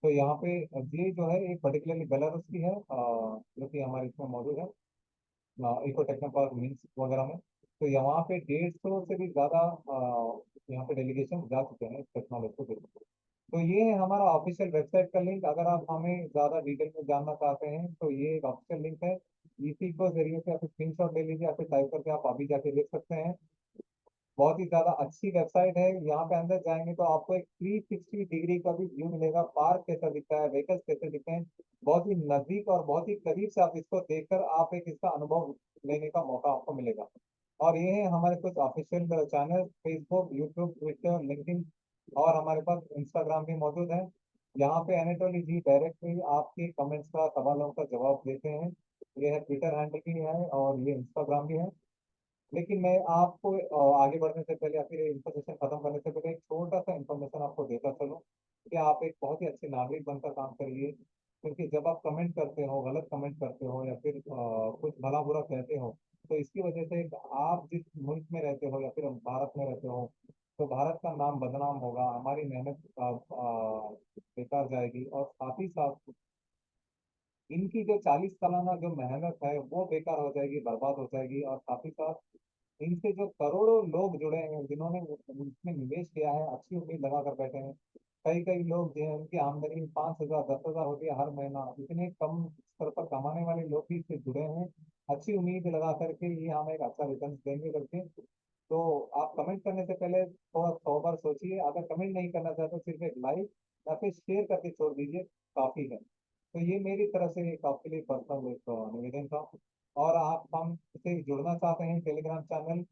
Speaker 1: तो यहाँ पे ये जो है एक पर्टिकुलरली बेलारूस की है, जो कि हमारे इसमें मौजूद है इको टेक्नो पार्क मीन्स वगैरह में। तो यहाँ पे 150 से भी ज्यादा यहाँ पे डेलीगेशन जा चुके हैं इस टेक्नोलॉजी को देखने। तो ये है हमारा ऑफिशियल वेबसाइट का लिंक। अगर आप हमें ज्यादा डिटेल में जानना चाहते हैं तो ये एक ऑफिशियल लिंक है, इसी को जरिए से आप स्क्रीनशॉट ले लीजिए या फिर टाइप करके आप अभी जाके देख सकते हैं। बहुत ही ज्यादा अच्छी वेबसाइट है। यहाँ पे अंदर जाएंगे तो आपको एक 360 डिग्री का भी व्यू मिलेगा, पार्क कैसा दिखता है, व्हीकल्स कैसे दिखते हैं, बहुत ही नजदीक और बहुत ही करीब से आप इसको देखकर आप एक इसका अनुभव लेने का मौका आपको मिलेगा। और ये है हमारे कुछ official channel, Facebook, YouTube, Twitter, LinkedIn, और हमारे पास इंस्टाग्राम भी मौजूद है। यहाँ पे एनाटोली जी डायरेक्टली आपके कमेंट्स का, सवालों का जवाब देते हैं। ये है ट्विटर हैंडल भी है और ये इंस्टाग्राम भी है। लेकिन मैं आपको आगे बढ़ने से पहले या फिर इन्फॉर्मेशन खत्म करने से पहले एक छोटा सा इन्फॉर्मेशन आपको देता चलूं कि आप एक बहुत ही अच्छे नागरिक बनकर काम करिए। क्योंकि जब आप कमेंट करते हो, गलत कमेंट करते हो या फिर कुछ भला बुरा कहते हो, तो इसकी वजह से आप जिस मुल्क में रहते हो या फिर हम भारत में रहते हो, तो भारत का नाम बदनाम होगा, हमारी मेहनत बेकार जाएगी, और साथ ही साथ इनकी जो 40 सालाना जो मेहनत है वो बेकार हो जाएगी, बर्बाद हो जाएगी। और साथ ही साथ इनसे जो करोड़ों लोग जुड़े हैं जिन्होंने इसमें निवेश किया है, अच्छी उम्मीद लगा कर बैठे हैं। कई कई लोग जो है उनकी आमदनी 5,000 10,000 होती है हर महीना, इतने कम स्तर पर कमाने वाले लोग भी इससे जुड़े हैं, अच्छी उम्मीद लगा करके ये हमें एक अच्छा रिटर्न देंगे करके। तो आप कमेंट करने से पहले थोड़ा 100 बार सोचिए। अगर कमेंट नहीं करना चाहते तो सिर्फ एक लाइक या फिर शेयर करके छोड़ दीजिए, काफी है। तो ये मेरी तरफ से एक आपके लिए पर्सनल एक निवेदन था। और आप हम से जुड़ना चाहते हैं टेलीग्राम चैनल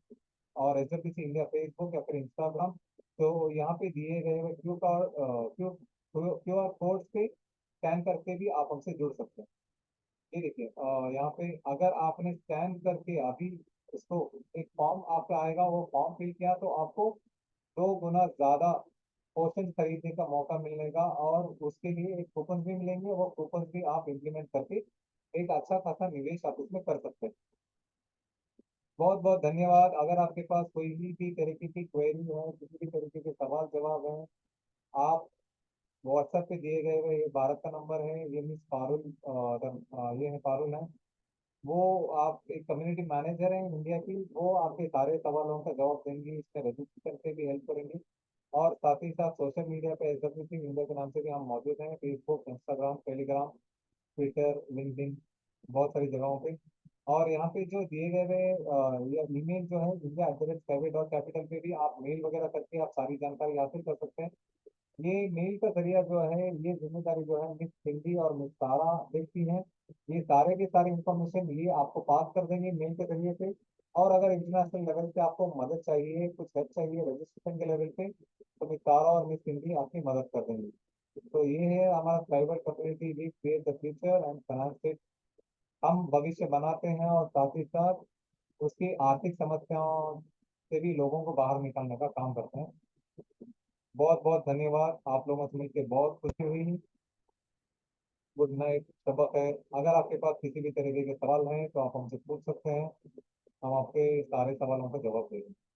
Speaker 1: और एसडब्ल्यूसी इंडिया फेसबुक या फिर इंस्टाग्राम, तो यहाँ पे दिए गए हुए क्यू आर कोड से स्कैन करके भी आप हमसे जुड़ सकते हैं। ये देखिए यहाँ पे अगर आपने स्कैन करके अभी इसको, एक फॉर्म आपका आएगा, वो फॉर्म फिल किया तो आपको 2 गुना ज्यादा पोर्शन खरीदने का मौका मिलेगा, और उसके लिए एक कूपन भी मिलेंगे, वो कूपन भी आप इम्प्लीमेंट करके एक अच्छा खासा निवेश आप इसमें कर सकते हैं। बहुत बहुत धन्यवाद। अगर आपके पास कोई भी तरीके की क्वेरी है, किसी भी तरीके के सवाल जवाब है, आप व्हाट्सएप पे दिए गए हुए, ये भारत का नंबर है, ये मिस पारुल ये है पारुल है, वो आप एक कम्युनिटी मैनेजर हैं इंडिया की, वो आपके सारे सवालों का जवाब देंगी, इसमें रजिस्ट्रेशन से भी हेल्प करेंगी। और साथ ही साथ सोशल मीडिया पे एसडब्ल्यूसी इंडिया के नाम से भी हम मौजूद हैं, Facebook, Instagram, Telegram, Twitter, LinkedIn, बहुत सारी जगहों पे। और यहाँ पे जो दिए गए हुए ये ईमेल जो है india@survey.capital पे भी आप मेल वगैरह करके आप सारी जानकारी हासिल कर सकते हैं। ये मेल का जरिया जो है, ये जिम्मेदारी जो है मिस सिंधी और मिस सारा देखती हैं। ये सारे के सारे इंफॉर्मेशन ये आपको पास कर देंगे मेल के जरिए से। और अगर इंटरनेशनल लेवल पे आपको मदद चाहिए, कुछ हेल्प चाहिए रजिस्ट्रेशन के लेवल पे, तो मिस सारा और मिस सिंधी आपकी मदद कर देंगे। तो ये है हमारा tribal community we create the future and finance. हम भविष्य बनाते हैं और साथ ही साथ उसकी आर्थिक समस्याओं से भी लोगों को बाहर निकालने का काम करते हैं। बहुत बहुत धन्यवाद। आप लोगों से मिलकर बहुत खुशी हुई। गुड नाइट, सबक है। अगर आपके पास किसी भी तरीके के सवाल हैं तो आप हमसे पूछ सकते हैं, हम आपके सारे सवालों का जवाब देंगे।